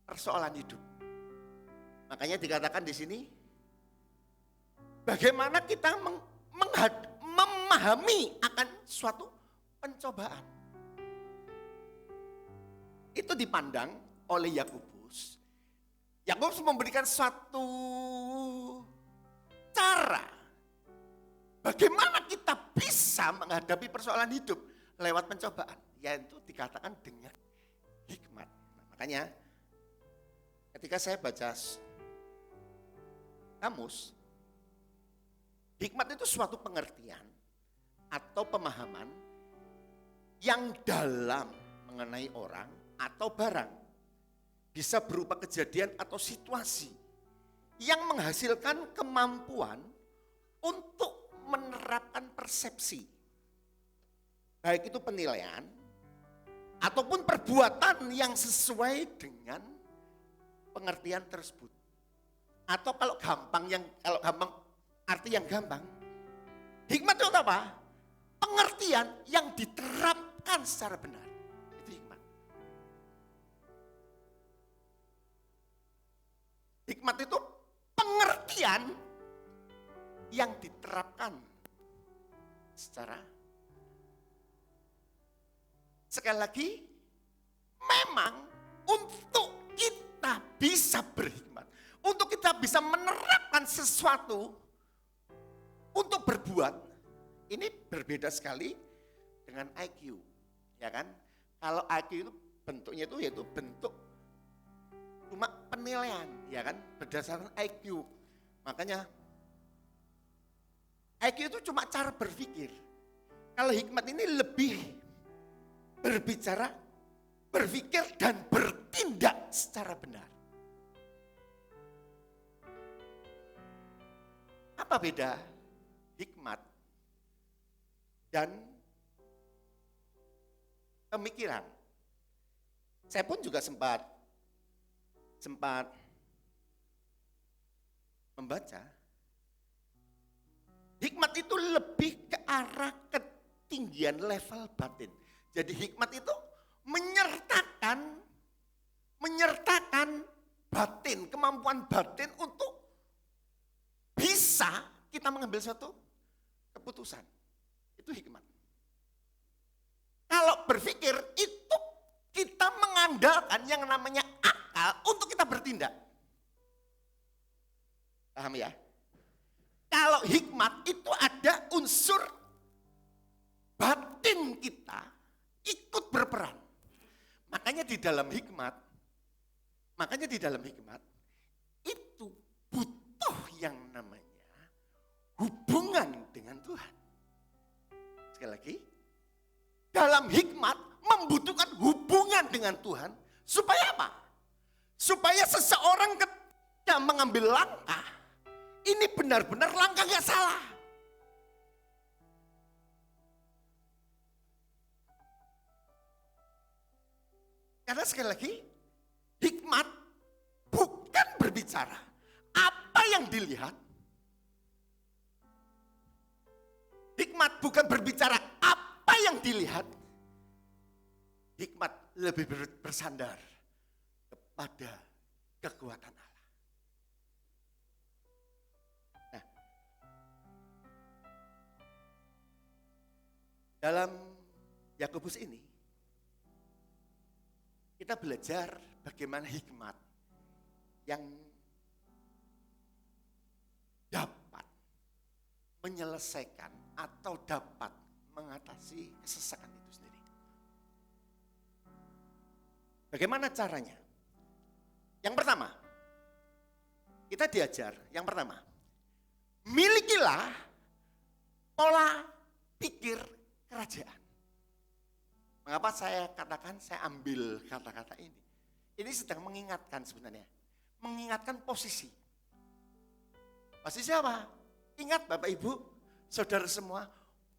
persoalan hidup. Makanya dikatakan di sini, bagaimana kita memahami akan suatu pencobaan. Itu dipandang oleh Yakobus. Yakobus memberikan suatu cara bagaimana kita bisa menghadapi persoalan hidup lewat pencobaan, yaitu dikatakan dengan hikmat. Nah, makanya ketika saya baca kamus, hikmat itu suatu pengertian atau pemahaman yang dalam mengenai orang atau barang. Bisa berupa kejadian atau situasi yang menghasilkan kemampuan untuk menerapkan persepsi. Baik itu penilaian ataupun perbuatan yang sesuai dengan pengertian tersebut. Atau kalau gampang arti yang gampang. Hikmat itu apa? Pengertian yang diterapkan secara benar. Itu hikmat. Hikmat itu pengertian yang diterapkan secara, sekali lagi, memang untuk kita bisa berhikmat, untuk kita bisa menerapkan sesuatu untuk berbuat, ini berbeda sekali dengan IQ, ya kan? Kalau IQ itu bentuknya itu yaitu bentuk cuma penilaian, ya kan? Berdasarkan IQ. Makanya IQ itu cuma cara berpikir. Kalau hikmat ini lebih berbicara, berpikir dan bertindak secara benar. Apa beda hikmat dan pemikiran? Saya pun juga sempat membaca. Hikmat itu lebih ke arah ketinggian level batin. Jadi hikmat itu menyertakan batin, kemampuan batin untuk bisa kita mengambil suatu keputusan. Itu hikmat. Kalau berpikir itu kita mengandalkan yang namanya akal untuk kita bertindak. Paham ya? Kalau hikmat itu ada unsur batin kita ikut berperan. Makanya di dalam hikmat itu butuh yang namanya hubungan dengan Tuhan. Sekali lagi, dalam hikmat membutuhkan hubungan dengan Tuhan supaya apa? Supaya seseorang ketika mengambil langkah, ini benar-benar langkah gak salah. Karena sekali lagi, hikmat bukan berbicara apa yang dilihat. Hikmat bukan berbicara apa yang dilihat. Hikmat lebih bersandar kepada kekuatan Allah. Nah, dalam Yakobus ini kita belajar bagaimana hikmat yang dapat menyelesaikan atau dapat mengatasi kesesakan itu sendiri. Bagaimana caranya? Yang pertama, kita diajar, yang pertama, milikilah pola pikir kerajaan. Mengapa saya katakan, saya ambil kata-kata ini? Ini sedang mengingatkan sebenarnya. Mengingatkan posisi. Posisi apa? Ingat Bapak Ibu, saudara semua,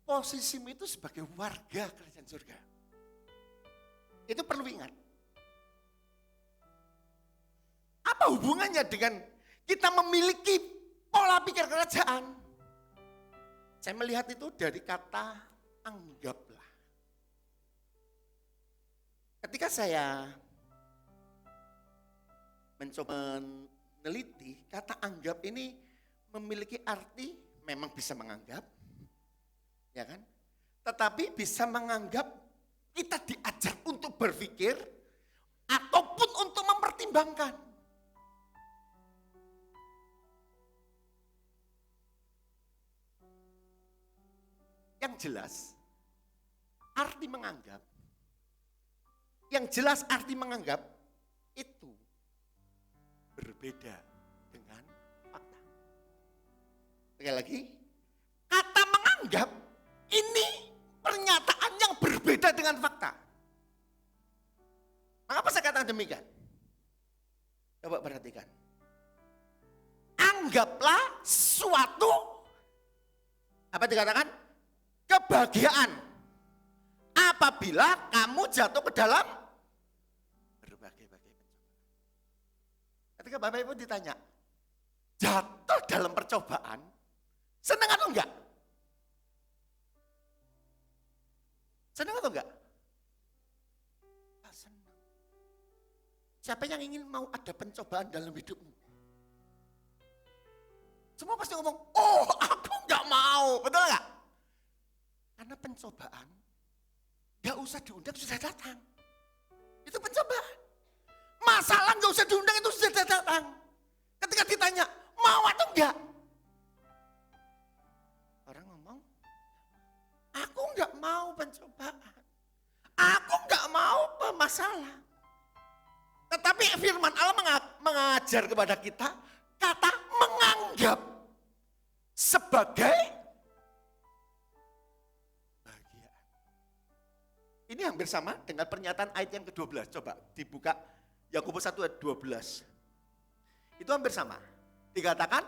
posisimu itu sebagai warga kerajaan surga. Itu perlu ingat. Apa hubungannya dengan kita memiliki pola pikir kerajaan? Saya melihat itu dari kata anggaplah. Ketika saya mencoba meneliti, kata anggap ini memiliki arti memang bisa menganggap, ya kan? Tetapi bisa menganggap kita diajar untuk berpikir ataupun untuk mempertimbangkan. Yang jelas, arti menganggap itu berbeda dengan fakta. Sekali lagi, kata menganggap ini pernyataan yang berbeda dengan fakta. demikian. Coba perhatikan. Anggaplah suatu, apa dikatakan? Kebahagiaan. Apabila kamu jatuh ke dalam berbagai-bagai pencobaan. Ketika Bapak Ibu ditanya, jatuh dalam percobaan, senang atau enggak? Senang atau enggak? Senang. Siapa yang ingin mau ada pencobaan dalam hidupmu? Semua pasti ngomong, oh aku enggak mau, betul enggak? Karena pencobaan, enggak usah diundang sudah datang. Itu pencobaan. Masalah enggak usah diundang itu sudah datang. Ketika ditanya, mau atau enggak? Orang ngomong, aku enggak mau pencobaan. Aku enggak mau masalah. Tetapi firman Allah mengajar kepada kita, kata menganggap sebagai bahagia. Ini hampir sama dengan pernyataan ayat yang ke-12. Coba dibuka Yakobus 1 ayat 12. Itu hampir sama. Dikatakan,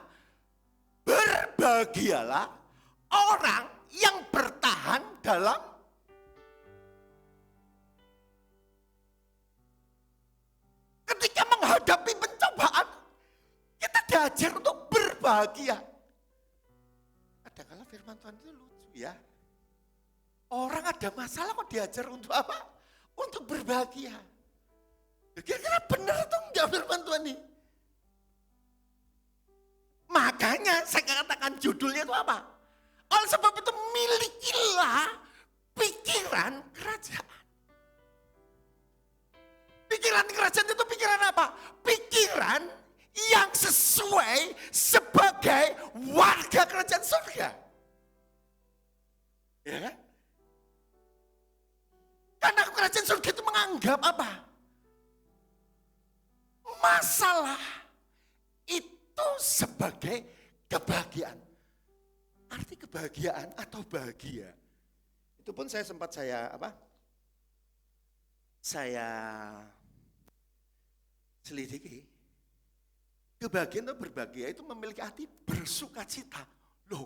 berbahagialah orang yang bertahan dalam ketika menghadapi pencobaan. Kita diajar untuk berbahagia. Kadang-kadang firman Tuhan itu lucu ya. Orang ada masalah kok diajar untuk apa? Untuk berbahagia. Kira-kira benar atau enggak firman Tuhan ini? Makanya saya katakan judulnya itu apa? Oleh sebab itu milikilah pikiran kerajaan. Pikiran kerajaan itu pikiran apa? Pikiran yang sesuai sebagai warga kerajaan surga. Ya kan? Karena kerajaan surga itu menganggap apa? Masalah itu sebagai kebahagiaan. Arti kebahagiaan atau bahagia. Itu pun saya sempat saya selidiki. Kebahagiaan atau berbahagia itu memiliki arti bersuka cita. Loh,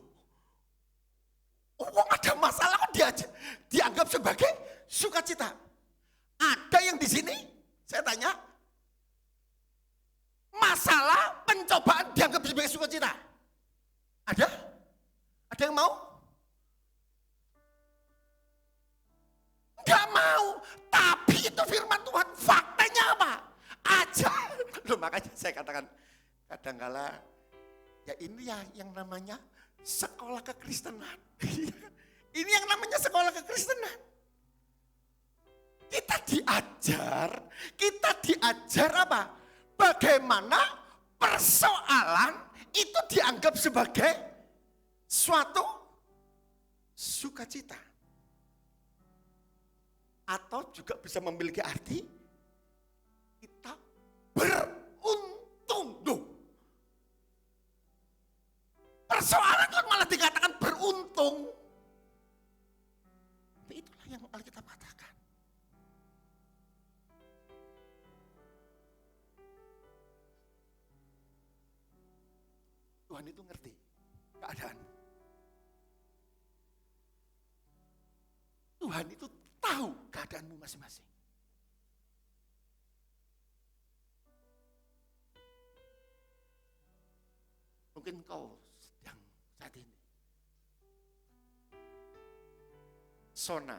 orang ada masalah kok dianggap sebagai sukacita. Ada yang di sini, saya tanya, masalah pencobaan dianggap sebagai sukacita? Ada? Ada yang mau? Enggak mau, tapi itu firman Tuhan, faktanya apa? Aja. Loh, makanya saya katakan, kadangkala ya ini ya yang namanya sekolah kekristenan. Ini yang namanya sekolah kekristenan. Kita diajar apa? Bagaimana persoalan itu dianggap sebagai suatu sukacita. Atau juga bisa memiliki arti kita beruntung. Duh. Persoalan itu malah dikatakan beruntung. Tapi itulah yang Alkitab katakan. Tuhan itu ngerti keadaan. Tuhan itu tahu keadaanmu masing-masing. Mungkin kau sedang saat ini zona,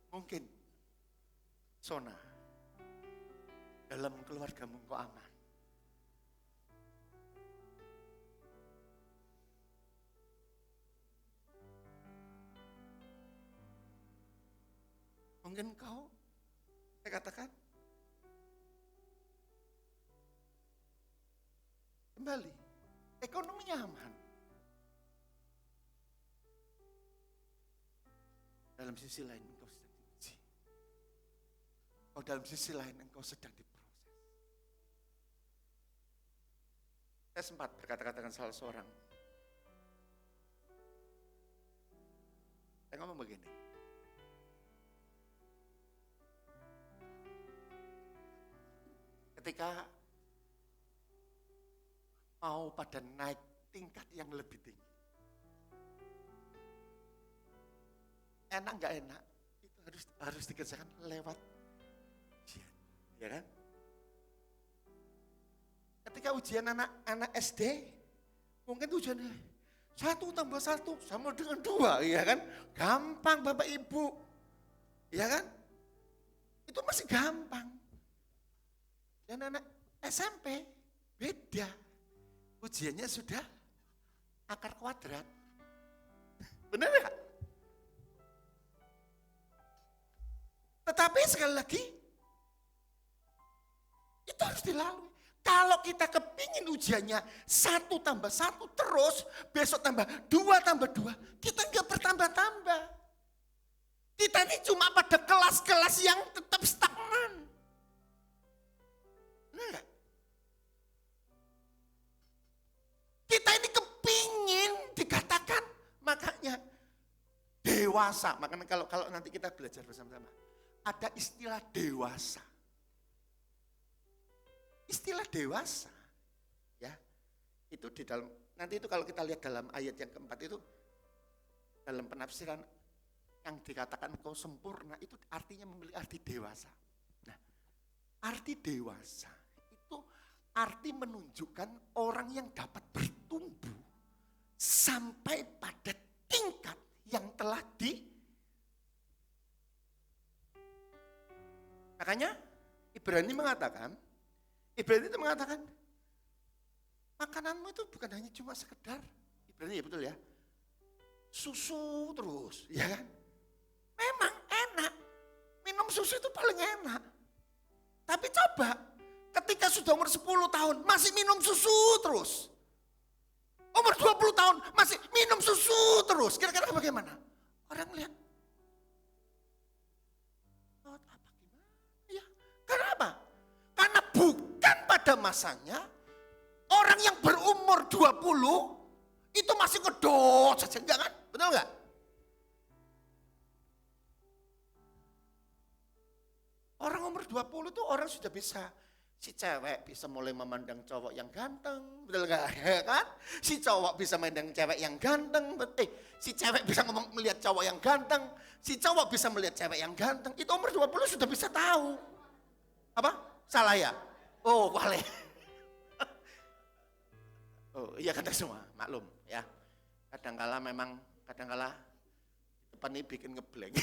mungkin zona dalam keluargamu kau aman. Mungkin kau, saya katakan, kembali, ekonominya aman. Dalam sisi lain engkau sedang diuji. Oh, dalam sisi lain engkau sedang diproses. Saya sempat berkata-kata dengan salah seorang. Saya ngomong begini. ketika mau pada naik tingkat yang lebih tinggi. Enak nggak enak, itu harus dikerjakan lewat ujian, ya kan? Ketika ujian anak SD, mungkin ujiannya 1 tambah 1 sama dengan 2, ya kan? Gampang Bapak Ibu, ya kan? Itu masih gampang. Dan anak SMP beda, ujiannya sudah akar kuadrat, benar nggak? Tetapi sekali lagi, itu harus dilalui. Kalau kita kepingin ujiannya 1 tambah 1 terus, besok tambah 2 tambah 2, kita nggak bertambah-tambah. Kita ini cuma pada kelas-kelas yang tetap stagnan. Benar nggak? Kita ini kepingin dikatakan, makanya dewasa. Makanya kalau nanti kita belajar bersama-sama, ada istilah dewasa. Istilah dewasa, ya, itu di dalam, nanti itu kalau kita lihat dalam ayat yang keempat itu, dalam penafsiran yang dikatakan kau sempurna, itu artinya memiliki arti dewasa. Nah, arti dewasa itu arti menunjukkan orang yang dapat bertumbuh sampai pada tingkat yang telah Makanya Ibrani itu mengatakan, makananmu itu bukan hanya cuma sekedar, Ibrani ya betul ya, susu terus, ya kan? Memang enak, minum susu itu paling enak. Tapi coba, ketika sudah umur 10 tahun, masih minum susu terus. Umur 20 tahun, masih minum susu terus. Kira-kira bagaimana? Orang lihat, kenapa? Karena bukan pada masanya orang yang berumur 20 itu masih ngedot saja, enggak kan? Betul enggak? Orang umur 20 itu orang sudah bisa, si cewek bisa mulai memandang cowok yang ganteng, betul enggak? Ya kan? Si cowok bisa memandang cewek yang ganteng, si cewek bisa melihat cowok yang ganteng, si cowok bisa melihat cewek yang ganteng. Itu umur 20 sudah bisa tahu. Apa? Salah ya? Oh, boleh. Oh, iya kata semua, maklum ya. Kadangkala depan ini bikin ngeblank.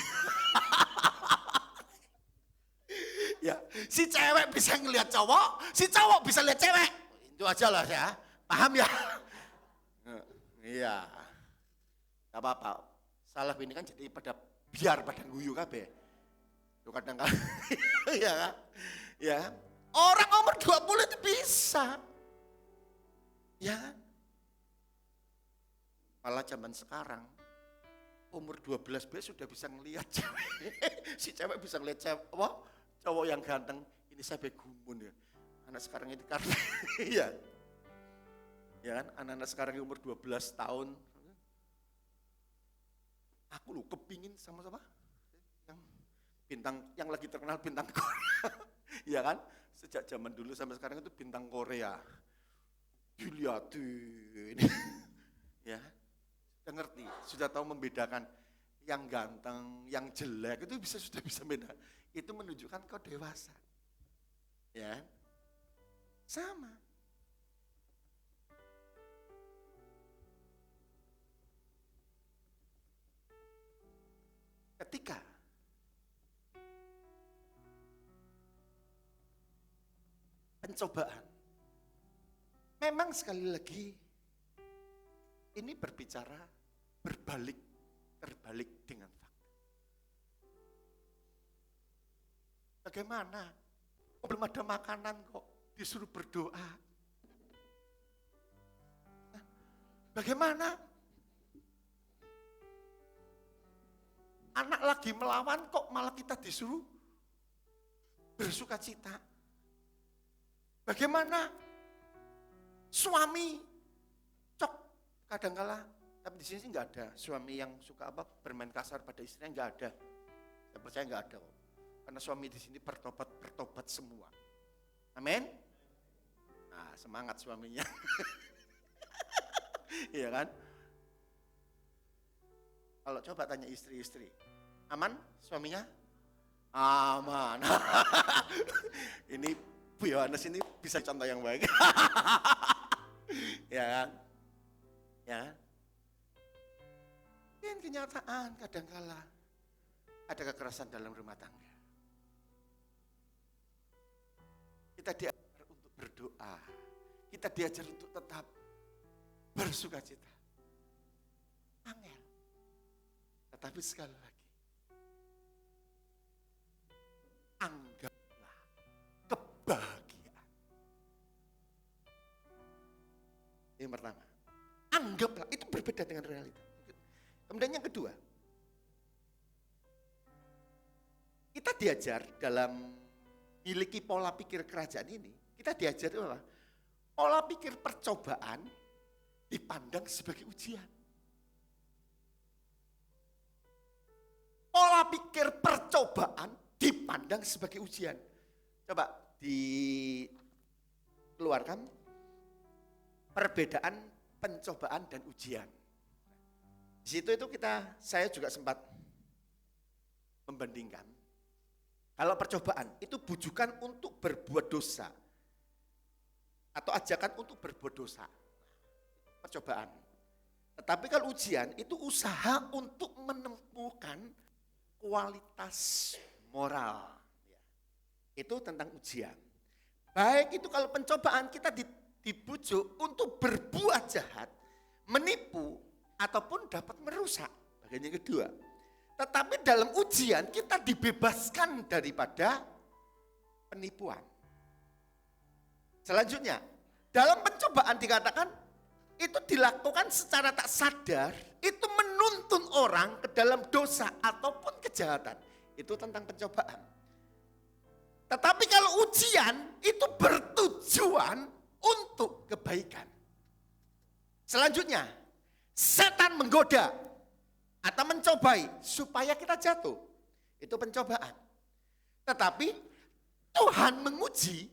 Ya, si cewek bisa ngelihat cowok, si cowok bisa lihat cewek. Itu aja lah ya. Paham ya? Iya. Gak apa-apa. Salah ini kan jadi biar pada guyu kabeh. Itu kadang-kadang. Iya. Ya. Orang umur 20 itu bisa. Ya. Malah zaman sekarang umur 12 sudah bisa ngelihat cewek. Si cewek bisa ngelihat cowok yang ganteng. Ini sampai gumun ya. Anak sekarang itu karena iya. Ya kan, anak-anak sekarang yang umur 12 tahun. Aku loh kepingin sama siapa? Yang lagi terkenal bintang Korea. Ya kan? Sejak zaman dulu sampai sekarang itu bintang Korea. Dilihatin. Ya. Sudah ngerti, sudah tahu membedakan yang ganteng, yang jelek itu sudah bisa beda. Itu menunjukkan kau dewasa. Ya. Sama. Ketika pencobaan, memang sekali lagi ini berbicara terbalik dengan fakta. Bagaimana? Belum ada makanan kok disuruh berdoa. Bagaimana? Anak lagi melawan kok malah kita disuruh bersuka cita. Bagaimana? Suami kadang-kala, tapi di sini sih nggak ada suami yang suka bermain kasar pada istrinya, nggak ada. Saya percaya nggak ada kok. Karena suami di sini bertobat semua. Amin. Nah, semangat suaminya. Iya kan? Kalau coba tanya istri-istri, aman suaminya? Aman. Ini Bu Yohanes ini bisa contoh yang baik. Ya kan? Ya kan? Ini kenyataan kadangkala ada kekerasan dalam rumah tangga. Kita diajar untuk berdoa. Kita diajar untuk tetap bersukacita. Angel. Tetapi sekali lagi, anggaplah kebahagiaan. Yang pertama, anggaplah, itu berbeda dengan realita. Kemudian yang kedua, kita diajar dalam miliki pola pikir kerajaan ini, kita diajar itu apa? Pola pikir percobaan dipandang sebagai ujian. Pola pikir percobaan dipandang sebagai ujian. Coba dikeluarkan perbedaan pencobaan dan ujian. Di situ itu saya juga sempat membandingkan. Kalau percobaan itu bujukan untuk berbuat dosa atau ajakan untuk berbuat dosa. Percobaan. Tetapi kalau ujian itu usaha untuk menemukan kualitas moral. Itu tentang ujian. Baik itu kalau pencobaan kita dibujuk untuk berbuat jahat, menipu, ataupun dapat merusak. Bagian yang kedua. Tetapi dalam ujian kita dibebaskan daripada penipuan. Selanjutnya, dalam pencobaan dikatakan itu dilakukan secara tak sadar, itu menuntun orang ke dalam dosa ataupun kejahatan. Itu tentang pencobaan. Tetapi kalau ujian itu bertujuan untuk kebaikan. Selanjutnya, setan menggoda atau mencobai supaya kita jatuh. Itu pencobaan. Tetapi Tuhan menguji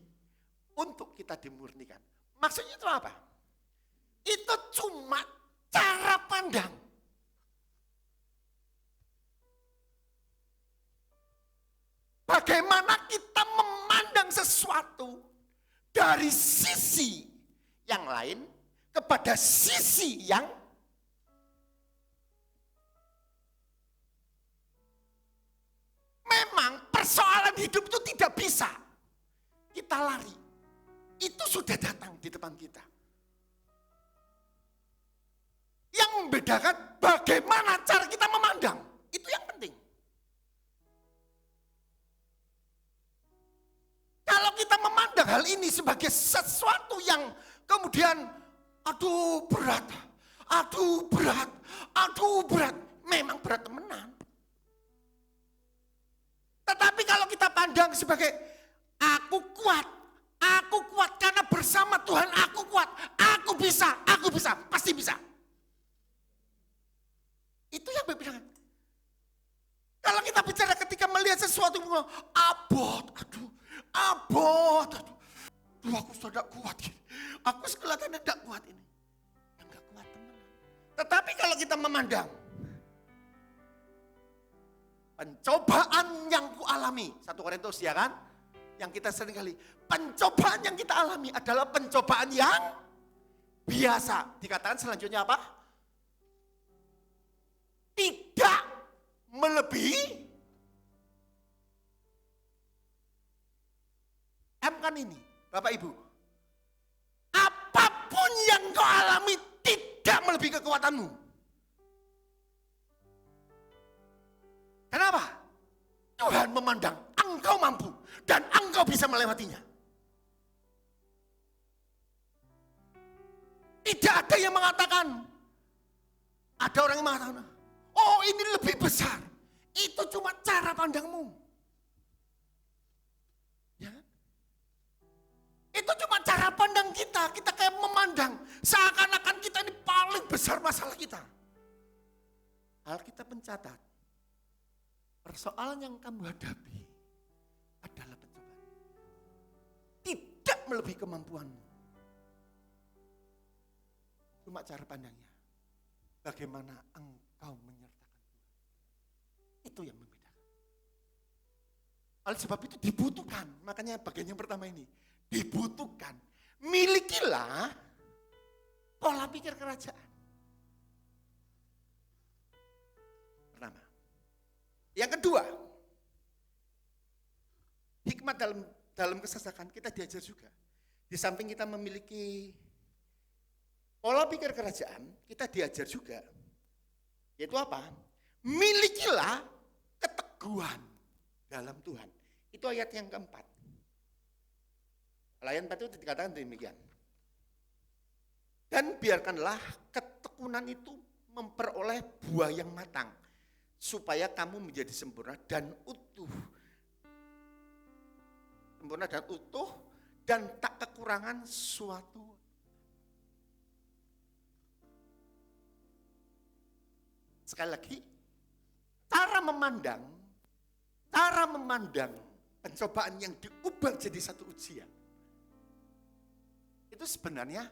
untuk kita dimurnikan. Maksudnya itu apa? Itu cuma cara pandang. Bagaimana kita memandang sesuatu dari sisi yang lain kepada sisi yang memang persoalan hidup itu tidak bisa kita lari. Itu sudah datang di depan kita. Yang membedakan bagaimana cara kita memandang. Itu yang penting. Kalau kita memandang hal ini sebagai sesuatu yang kemudian aduh berat, memang berat temenan. Tetapi kalau kita pandang sebagai aku kuat karena bersama Tuhan aku kuat, aku bisa, pasti bisa. Itu yang berbeda. Kalau kita bicara ketika melihat sesuatu, abot, aku sudah tidak kuat gini. Aku kelihatannya tidak kuat ini. Enggak kuat teman. Tetapi kalau kita memandang pencobaan yang kualami, 1 Korintus ya kan? Yang kita sering kali, pencobaan yang kita alami adalah pencobaan yang biasa. Dikatakan selanjutnya apa? Tidak melebihi M kan ini, Bapak Ibu. Apapun yang kau alami tidak melebihi kekuatanmu. Kenapa? Tuhan memandang engkau mampu dan engkau bisa melewatinya. Tidak ada yang mengatakan, ada orang yang mengatakan, oh ini lebih besar. Itu cuma cara pandangmu. Ya. Itu cuma cara pandang kita. Kita kayak memandang seakan-akan kita ini paling besar masalah kita. Alkitab mencatat, persoalan yang kamu hadapi adalah pencobaan. Tidak melebihi kemampuanmu. Cuma cara pandangnya. Bagaimana engkau menyertakan Tuhan. Itu yang membedakan. Oleh sebab itu dibutuhkan. Makanya bagian yang pertama ini. Dibutuhkan. Milikilah pola pikir kerajaan. Pertama. Yang kedua. Hikmat dalam kesesakan kita diajar juga. Di samping kita memiliki pola pikir kerajaan, kita diajar juga. Yaitu apa? Milikilah keteguhan dalam Tuhan. Itu ayat yang keempat. Ayat 4 itu dikatakan demikian. Dan biarkanlah ketekunan itu memperoleh buah yang matang, supaya kamu menjadi sempurna dan utuh. Sempurna dan utuh dan tak kekurangan suatu. Sekali lagi, cara memandang pencobaan yang diubah jadi satu ujian. Itu sebenarnya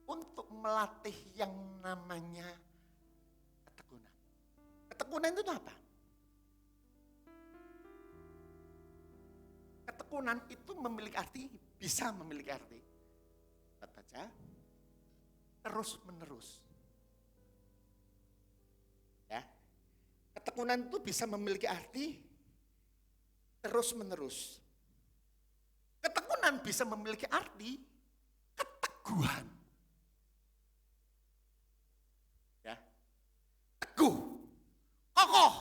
untuk melatih yang namanya ketekunan. Ketekunan itu apa? Ketekunan itu memiliki arti, bisa memiliki arti. Kita baca, terus menerus. Ya, ketekunan itu bisa memiliki arti terus menerus. Ketekunan bisa memiliki arti keteguhan. Ya, teguh, kokoh.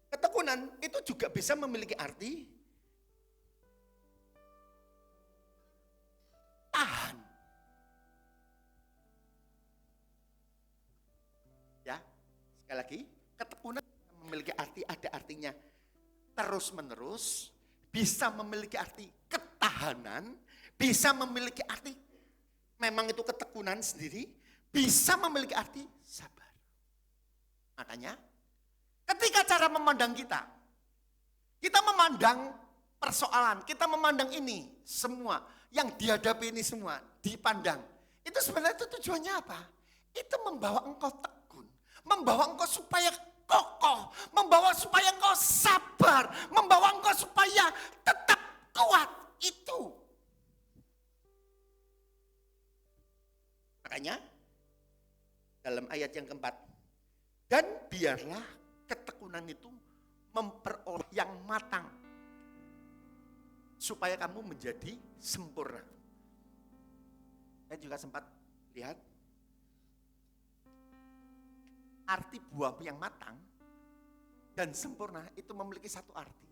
Ketekunan itu juga bisa memiliki arti tahan. Ya, sekali lagi, ketekunan memiliki arti, ada artinya terus menerus, bisa memiliki arti ketahanan, bisa memiliki arti memang itu ketekunan sendiri, bisa memiliki arti sabar. Makanya ketika cara memandang kita memandang persoalan, kita memandang ini semua, yang dihadapi ini semua, dipandang. Itu sebenarnya itu tujuannya apa? Itu membawa engkau tekun, membawa engkau supaya kokoh, membawa supaya engkau sabar, membawa engkau supaya tetap kuat. Itu. Makanya dalam ayat yang keempat, dan biarlah ketekunan itu memperoleh yang matang, supaya kamu menjadi sempurna. Saya juga sempat lihat arti buah yang matang dan sempurna itu memiliki satu arti.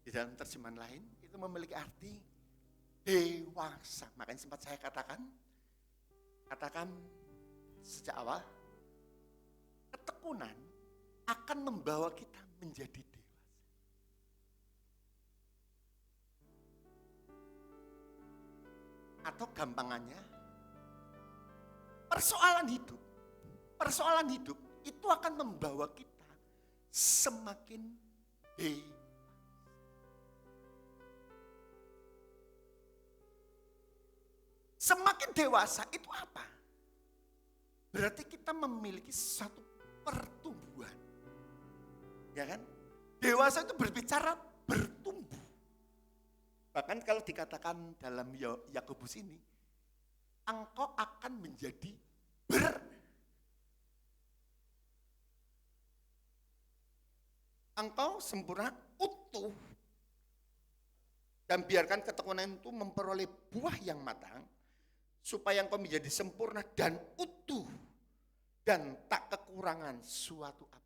Di dalam terjemahan lain itu memiliki arti dewasa. Makanya sempat saya katakan sejak awal, ketekunan akan membawa kita menjadi dewasa. Atau gampangannya, persoalan hidup itu akan membawa kita semakin dewasa. Semakin dewasa itu apa? Berarti kita memiliki satu pertumbuhan. Ya kan? Dewasa itu berbicara bertumbuh. Bahkan kalau dikatakan dalam Yakobus ini, engkau akan menjadi engkau sempurna, utuh. Dan biarkan ketekunan itu memperoleh buah yang matang, supaya engkau menjadi sempurna dan utuh, dan tak kekurangan suatu apapun.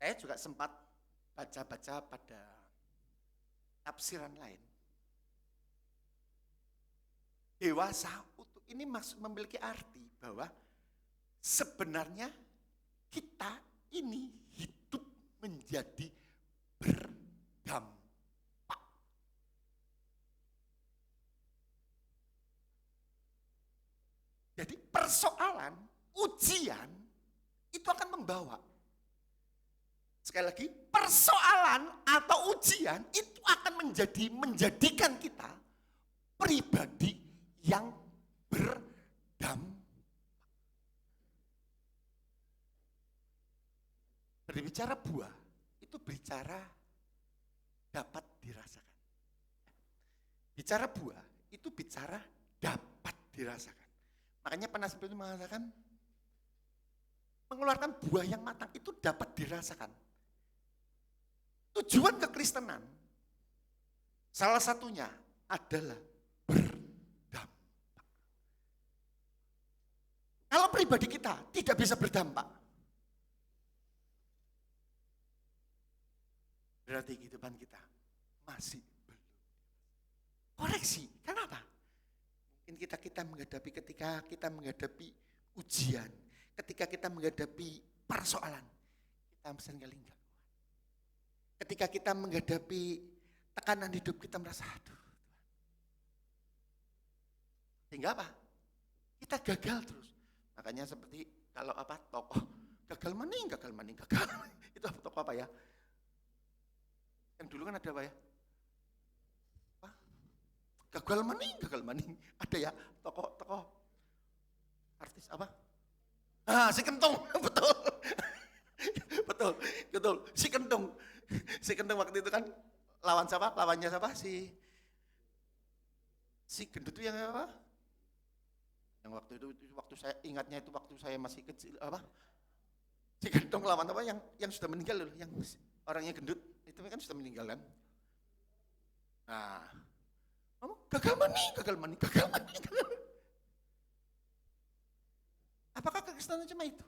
Saya juga sempat baca-baca pada tafsiran lain. Dewasa utuh ini memiliki arti bahwa sebenarnya kita ini hidup menjadi berdampak. Jadi persoalan, ujian itu akan membawa Sekali lagi, persoalan atau ujian itu akan menjadikan kita pribadi yang berdampak. Berbicara buah, itu bicara dapat dirasakan. Bicara buah, itu bicara dapat dirasakan. Makanya Penas itu mengatakan, mengeluarkan buah yang matang itu dapat dirasakan. Tujuan kekristenan salah satunya adalah berdampak. Kalau pribadi kita tidak bisa berdampak, berarti kehidupan kita masih belum. Koreksi, kenapa? Mungkin ketika kita menghadapi ujian, ketika kita menghadapi persoalan, kita seringkali enggak. Ketika kita menghadapi tekanan hidup, kita merasa, aduh. Sehingga apa? Kita gagal terus. Makanya seperti kalau tokoh gagal maning. Itu tokoh apa ya? Yang dulu kan ada apa ya? Gagal maning. Ada ya tokoh artis apa? Si Kentung, betul. betul. Si Kentung waktu itu kan lawannya siapa? Si gendut itu yang apa? Yang waktu saya ingatnya itu waktu saya masih kecil apa? Si Kentung lawan apa yang sudah meninggal loh, yang orangnya gendut itu kan sudah meninggal kan? Nah, gagal maning. Apakah kekristenan cuma itu?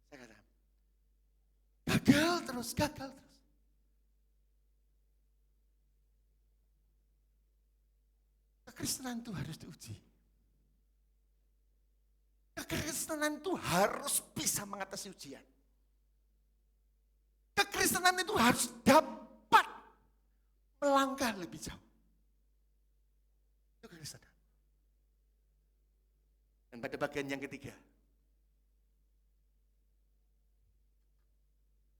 Saya katakan, gagal terus. Kekristenan itu harus diuji. Kekristenan itu harus bisa mengatasi ujian. Kekristenan itu harus dapat melangkah lebih jauh. Itu kekristenan. Dan pada bagian yang ketiga,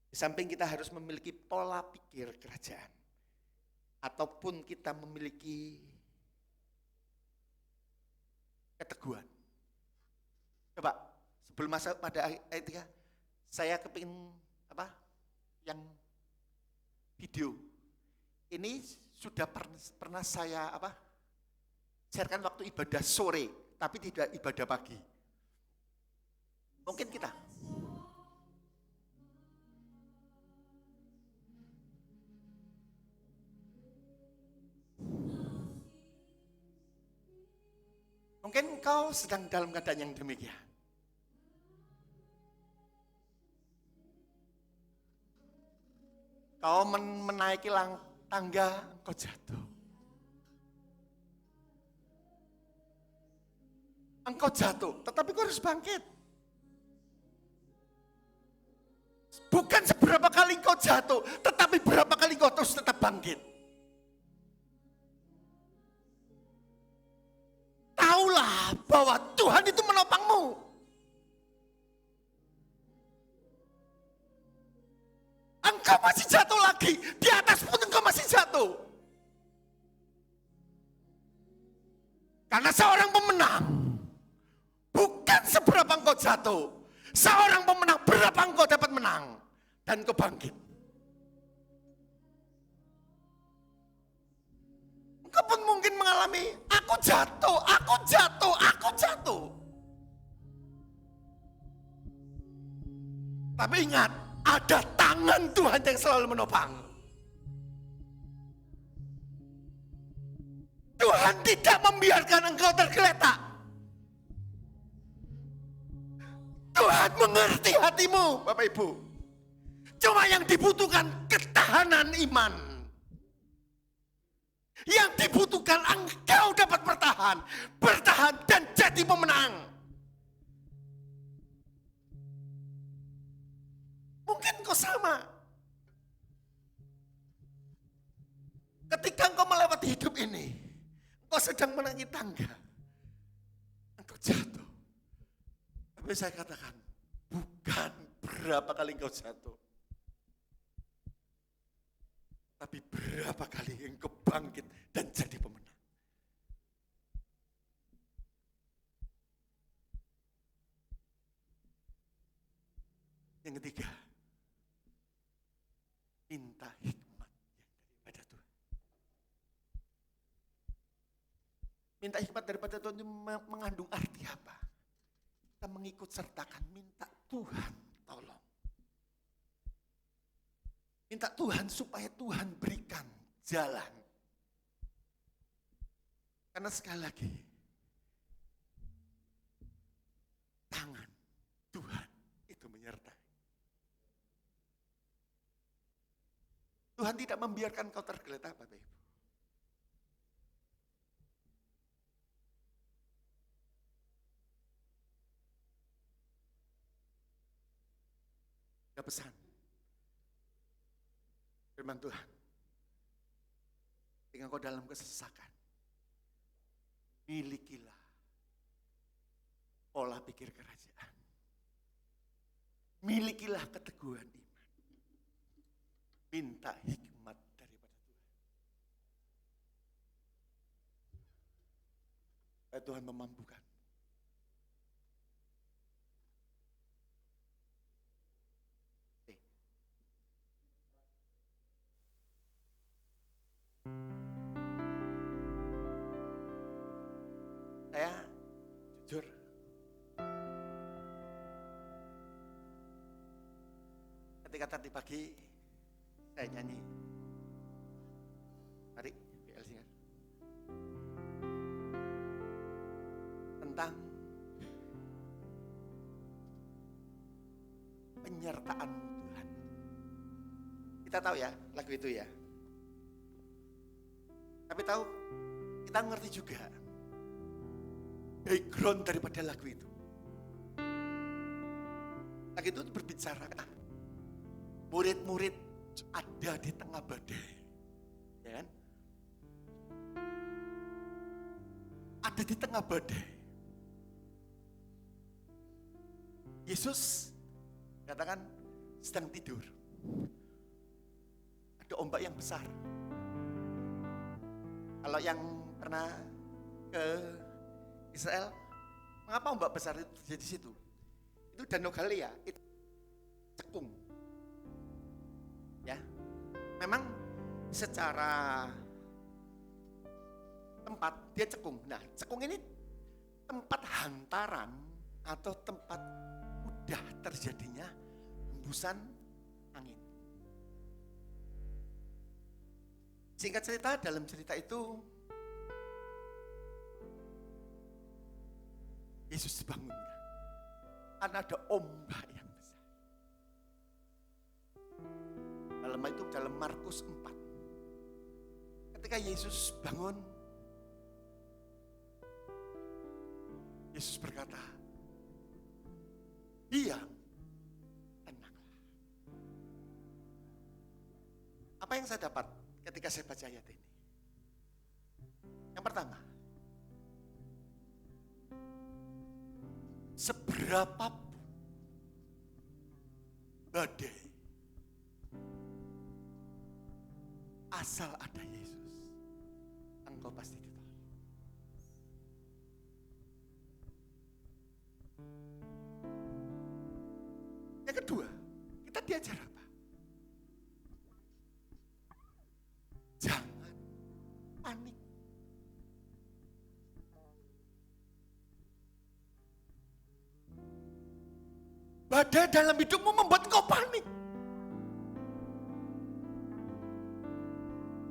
di samping kita harus memiliki pola pikir kerajaan, ataupun kita memiliki keteguhan. Coba sebelum masuk pada ayat 3, saya kepingin yang video ini sudah pernah saya sharekan waktu ibadah sore, tapi tidak ibadah pagi. Mungkin kita mungkin kau sedang dalam keadaan yang demikian. Kau menaiki tangga, kau jatuh. Engkau jatuh, tetapi kau harus bangkit. Bukan seberapa kali kau jatuh, tetapi berapa kali kau terus tetap bangkit. Taulah bahwa Tuhan itu menopangmu. Engkau masih jatuh lagi, di atas pun engkau masih jatuh. Karena seorang pemenang, bukan seberapa engkau jatuh. Seorang pemenang, berapa engkau dapat menang. Dan engkau bangkit. Engkau pun mungkin mengalami, aku jatuh. Tapi ingat, ada tangan Tuhan yang selalu menopang. Tuhan tidak membiarkan engkau tergeletak. Tuhan mengerti hatimu, Bapak Ibu. Cuma yang dibutuhkan ketahanan iman. Yang dibutuhkan engkau dapat bertahan dan jadi pemenang. Mungkin kau sama. Ketika engkau melewati hidup ini, engkau sedang menaiki tangga, engkau jatuh. Tapi saya katakan, bukan berapa kali engkau jatuh. Tapi berapa kali engkau bangkit dan jadi pemenang. Yang ketiga, minta hikmat yang daripada Tuhan. Minta hikmat daripada Tuhan itu mengandung arti apa? Kita mengikut sertakan, minta Tuhan tolong. Minta Tuhan supaya Tuhan berikan jalan. Karena sekali lagi, tangan Tuhan itu menyertai. Tuhan tidak membiarkan kau tergeletak, Bapak Ibu. Ada pesan firman Tuhan. Ketika kau dalam kesesakan, milikilah pola pikir kerajaan. Milikilah keteguhan iman. Minta hikmat daripada Tuhan. Supaya Tuhan memampukan. Saya jujur, ketika tadi pagi saya nyanyi, mari BL Singer, tentang penyertaan Tuhan. Kita tahu ya lagu itu ya. Tapi tahu, kita ngerti juga background daripada lagu itu. Lagu itu berbicara, murid-murid ada di tengah badai, ya kan? Ada di tengah badai. Yesus katakan sedang tidur. Ada ombak yang besar. Kalau yang pernah ke Israel, mengapa ombak besar itu terjadi di situ? Itu Danau Galilea, itu cekung. Ya, memang secara tempat dia cekung. Nah, cekung ini tempat hantaran atau tempat mudah terjadinya hembusan angin. Singkat cerita, dalam cerita itu Yesus dibangunkan karena ada ombak yang besar. Dalam Markus 4. Ketika Yesus bangun, Yesus berkata, diam, tenanglah. Apa yang saya dapat ketika saya baca ayat ini? Yang pertama, seberapapun badai, asal ada Yesus, engkau pasti ditolong. Yang kedua, kita diajar apa? Jangan panik. Badai dalam hidupmu membuat engkau panik.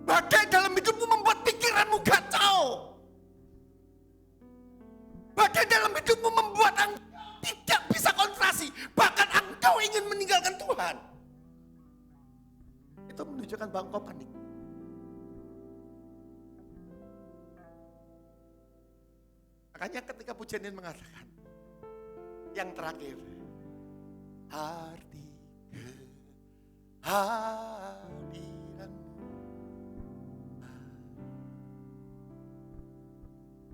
Badai dalam hidupmu membuat pikiranmu kacau. Badai dalam hidupmu membuat engkau tidak bisa konsentrasi. Bahkan engkau ingin meninggalkan Tuhan. Itu menunjukkan bahwa engkau panik. Makanya ketika pujian ini mengatakan, yang terakhir, arti kehadiranmu.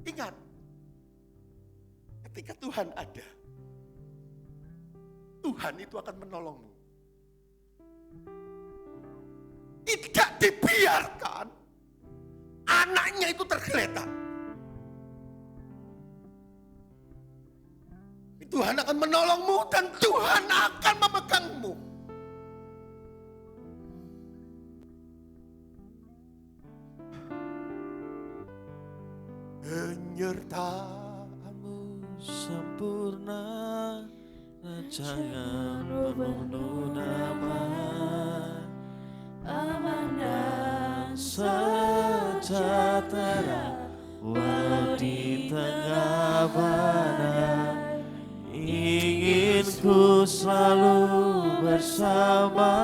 Ingat, ketika Tuhan ada, Tuhan itu akan menolongmu. tidak dibiarkan anaknya itu tergeletak. Tuhan akan menolongmu dan Tuhan akan memegangmu. Penyertaanmu Sempurna rancangan penuh damai, aman dan sejahtera walau di tengah badai. Ingin ku selalu bersama,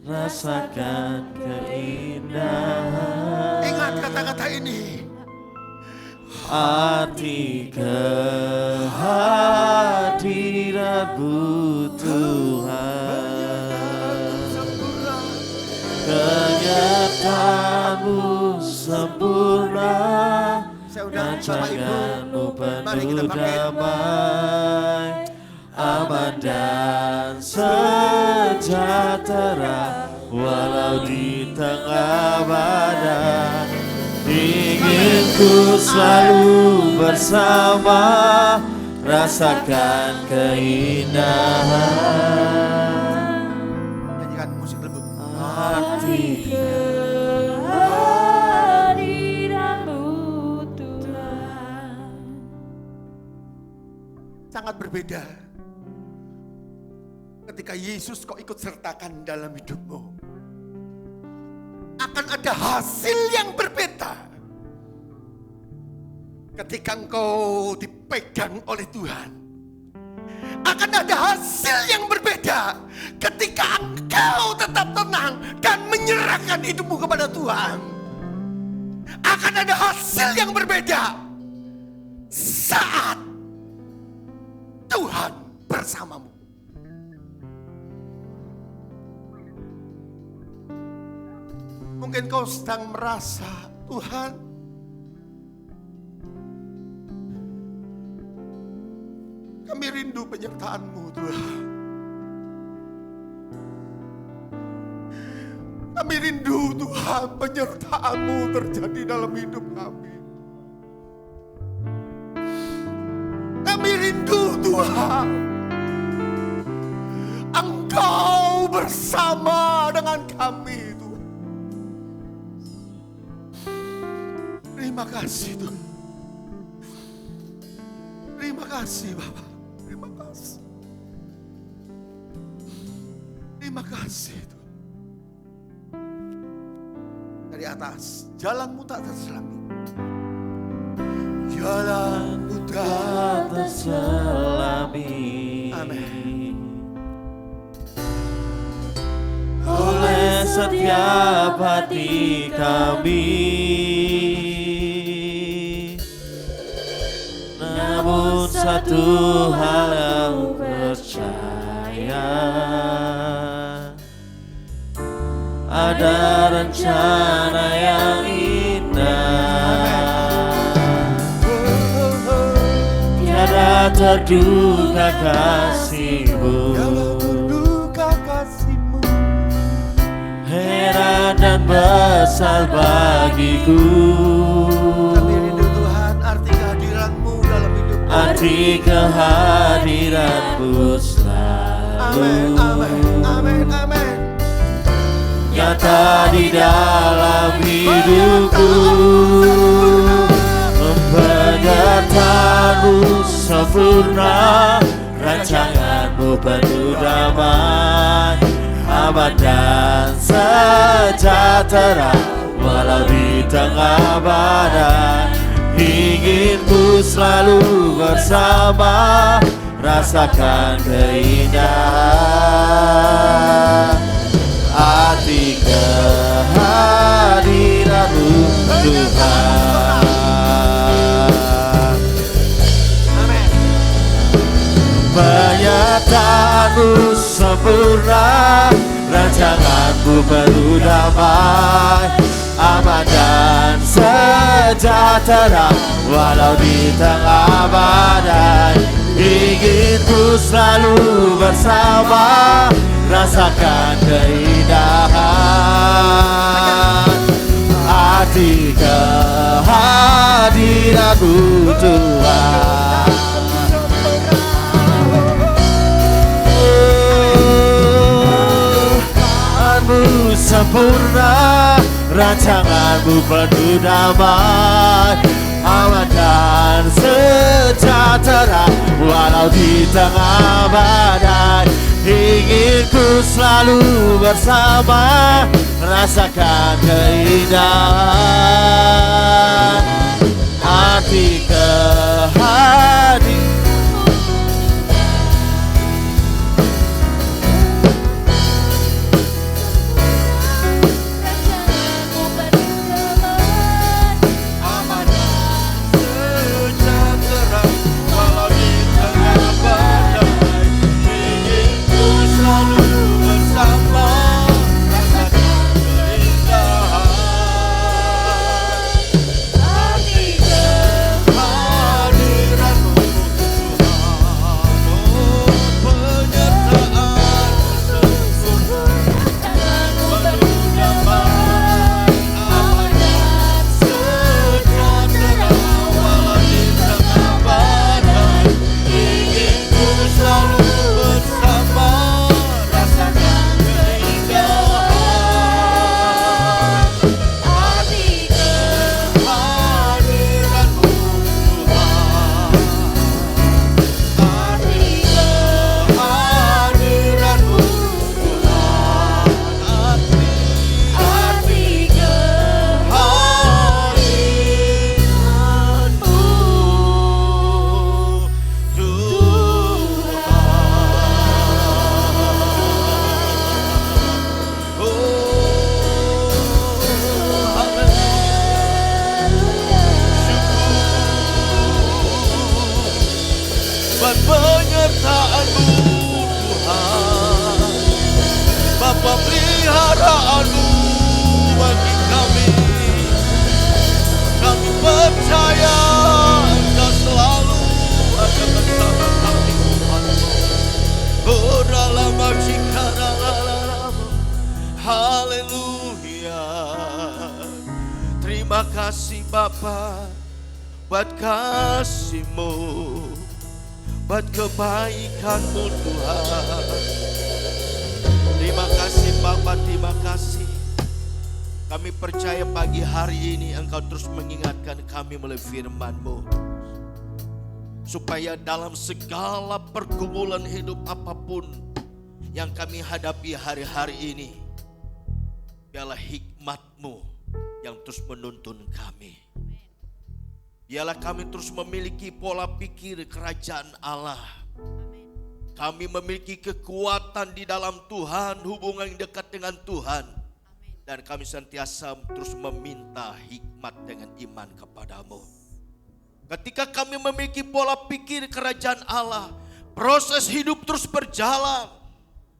rasakan keindahan. Ingat kata-kata ini. Arti kehadiranmu Tuhan, kenyataanmu sempurna, Saya undang Bapak Ibu, rancanganmu mari kita penuh bangkit. damai, aman dan sejahtera walau di tengah badai. Ingin ku selalu bersama, rasakan keindahan. Nyanyikan musik lembut. Arti kehadiranmu Tuhan. Sangat berbeda ketika Yesus kau ikut sertakan dalam hidupmu. Akan ada hasil yang berbeda ketika engkau dipegang oleh Tuhan. Akan ada hasil yang berbeda ketika engkau tetap tenang dan menyerahkan hidupmu kepada Tuhan. Akan ada hasil yang berbeda saat Tuhan bersamamu. Mungkin kau sedang merasa, Tuhan, kami rindu penyertaan-Mu, Tuhan. Kami rindu, Tuhan, penyertaan-Mu terjadi dalam hidup kami. Kami rindu, Tuhan, Engkau bersama dengan kami, Tuhan. Terima kasih, Tuhan. Terima kasih, Bapak. Terima kasih. Terima kasih, Tuhan. Dari atas, jalanmu tak terselami. Jalanmu tak terselami. Amin. Oleh setiap hati kami, namun satu hal yang percaya, ada rencana yang indah, tiada terduga kasih-Mu, heran dan besar bagiku. Kami rindu, Tuhan, arti kehadiran-Mu dalam hidup kami. Arti kehadiran-Mu selalu Amin, amin, amin, amin. nyata di dalam hidupku. Penyertaan-Mu sempurna, rancangan-Mu penuh damai, aman dan sejahtera walau di tengah badai. Ingin ku selalu bersama, rasakan keindahan arti kehadiran-Mu Tuhan. Penyertaan-Mu sempurna, rancangan-Mu penuh damai, aman dan sejahtera walau di tengah badai. Ingin ku selalu bersama, rasakan keindahan arti kehadiranmu Tuhan. Rancanganmu sempurna, rancanganmu penuh damai, aman dan sejahtera walau di tengah badai. Ingin ku selalu bersama, rasakan keindahan arti kehadiran. Penyertaan-Mu Tuhan, Bapa peliharaanmu bagi kami. Kami percaya Engkau selalu ada bersama kami umat-Mu. Oh dalam haleluya. Terima kasih Bapa buat kasih-Mu, buat kebaikan-Mu Tuhan. Terima kasih Bapa, terima kasih. Kami percaya pagi hari ini Engkau terus mengingatkan kami melalui firman-Mu, supaya dalam segala pergumulan hidup apapun yang kami hadapi hari-hari ini, biarlah hikmat-Mu yang terus menuntun kami. Biarlah kami terus memiliki pola pikir kerajaan Allah. Kami memiliki kekuatan di dalam Tuhan, hubungan yang dekat dengan Tuhan. Dan kami senantiasa terus meminta hikmat dengan iman kepadamu. Ketika kami memiliki pola pikir kerajaan Allah, proses hidup terus berjalan.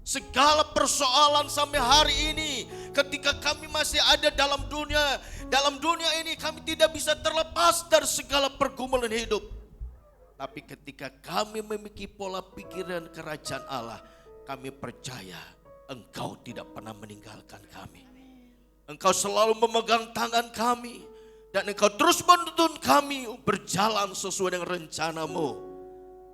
Segala persoalan sampai hari ini, ketika kami masih ada dalam dunia ini kami tidak bisa terlepas dari segala pergumulan hidup. Tapi ketika kami memiliki pola pikiran kerajaan Allah, kami percaya Engkau tidak pernah meninggalkan kami. Engkau selalu memegang tangan kami, dan Engkau terus menuntun kami berjalan sesuai dengan rencana-Mu.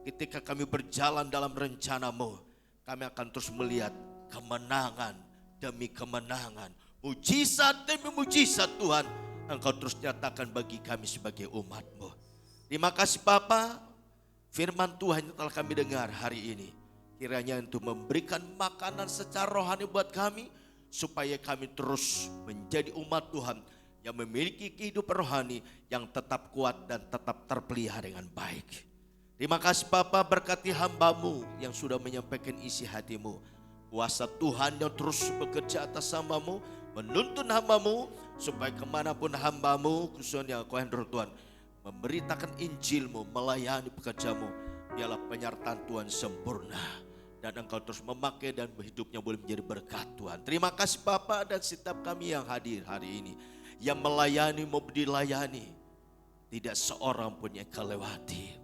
Ketika kami berjalan dalam rencana-Mu, kami akan terus melihat kemenangan demi kemenangan, mujizat demi mujizat Tuhan. Engkau terus nyatakan bagi kami sebagai umat-Mu. Terima kasih Bapa, firman Tuhan yang telah kami dengar hari ini, kiranya untuk memberikan makanan secara rohani buat kami, supaya kami terus menjadi umat Tuhan yang memiliki kehidupan rohani yang tetap kuat dan tetap terpelihara dengan baik. Terima kasih Bapa, berkati hamba-Mu yang sudah menyampaikan isi hati-Mu. Kuasa Tuhan yang terus bekerja atas hamba-Mu, menuntun hamba-Mu, supaya kemanapun hamba-Mu, khususnya Tuhan Tuhan, memberitakan Injil-Mu, melayani pekerja-Mu, biarlah penyertaan Tuhan sempurna. Dan Engkau terus memakai dan hidupnya boleh menjadi berkat Tuhan. Terima kasih Bapa, dan setiap kami yang hadir hari ini, yang melayani mau dilayani, tidak seorang pun yang kelewati.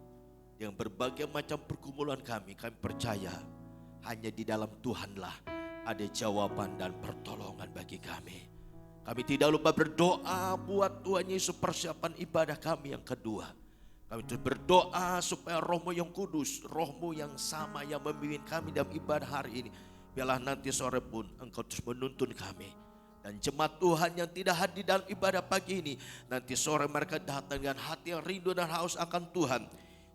Yang berbagai macam pergumulan kami percaya hanya di dalam Tuhanlah ada jawaban dan pertolongan bagi kami. Kami tidak lupa berdoa buat Tuhan Yesus persiapan ibadah kami yang kedua. Kami terus berdoa supaya Roh-Mu yang kudus, Roh-Mu yang sama yang memimpin kami dalam ibadah hari ini. Biarlah nanti sore pun Engkau terus menuntun kami. Dan jemaat Tuhan yang tidak hadir dalam ibadah pagi ini, nanti sore mereka datang dengan hati yang rindu dan haus akan Tuhan.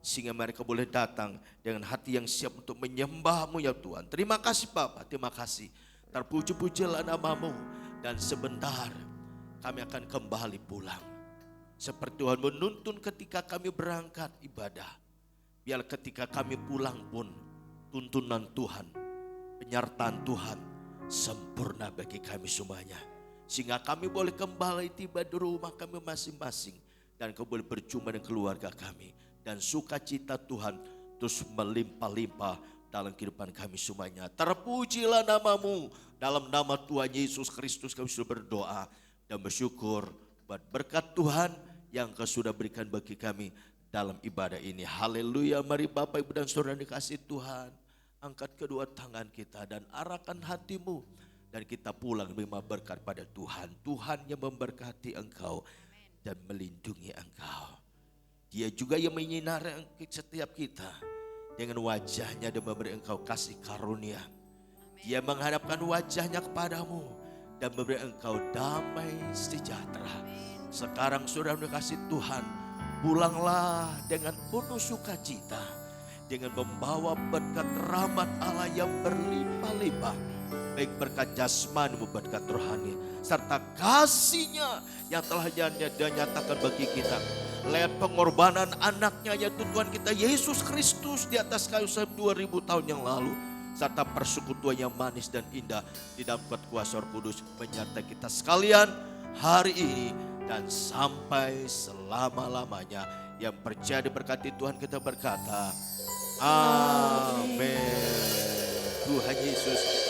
Sehingga mereka boleh datang dengan hati yang siap untuk menyembah-Mu ya Tuhan. Terima kasih Bapa, terima kasih. Terpuji-pujilah nama-Mu. Dan sebentar kami akan kembali pulang. Seperti Tuhan menuntun ketika kami berangkat ibadah. Biar ketika kami pulang pun tuntunan Tuhan, penyertaan Tuhan sempurna bagi kami semuanya. Sehingga kami boleh kembali tiba di rumah kami masing-masing. Dan kau boleh berjumpa dengan keluarga kami. Dan sukacita Tuhan terus melimpah-limpah dalam kehidupan kami semuanya. Terpujilah nama-Mu. Dalam nama Tuhan Yesus Kristus kami sudah berdoa dan bersyukur buat berkat Tuhan yang Kau sudah berikan bagi kami dalam ibadah ini. Haleluya. Mari Bapak Ibu dan Saudara dikasih Tuhan, angkat kedua tangan kita dan arahkan hatimu. Dan kita pulang menerima berkat pada Tuhan. Tuhan yang memberkati engkau dan melindungi engkau. Dia juga yang menyinari setiap kita dengan wajahnya dan memberi engkau kasih karunia. Dia menghadapkan wajahnya kepadamu dan memberi engkau damai sejahtera. Sekarang sudah dikasih Tuhan, pulanglah dengan penuh sukacita, dengan membawa berkat rahmat Allah yang berlimpah-limpah, baik berkat jasmani maupun berkat rohani, serta kasih-Nya yang telah dinyatakan bagi kita lewat pengorbanan anaknya yaitu Tuhan kita Yesus Kristus di atas kayu salib 2000 tahun yang lalu, serta persekutuan yang manis dan indah di dalam kuasa Roh Kudus menyertai kita sekalian hari ini dan sampai selama-lamanya. Yang percaya diberkati Tuhan kita berkata, amin. Tuhan Yesus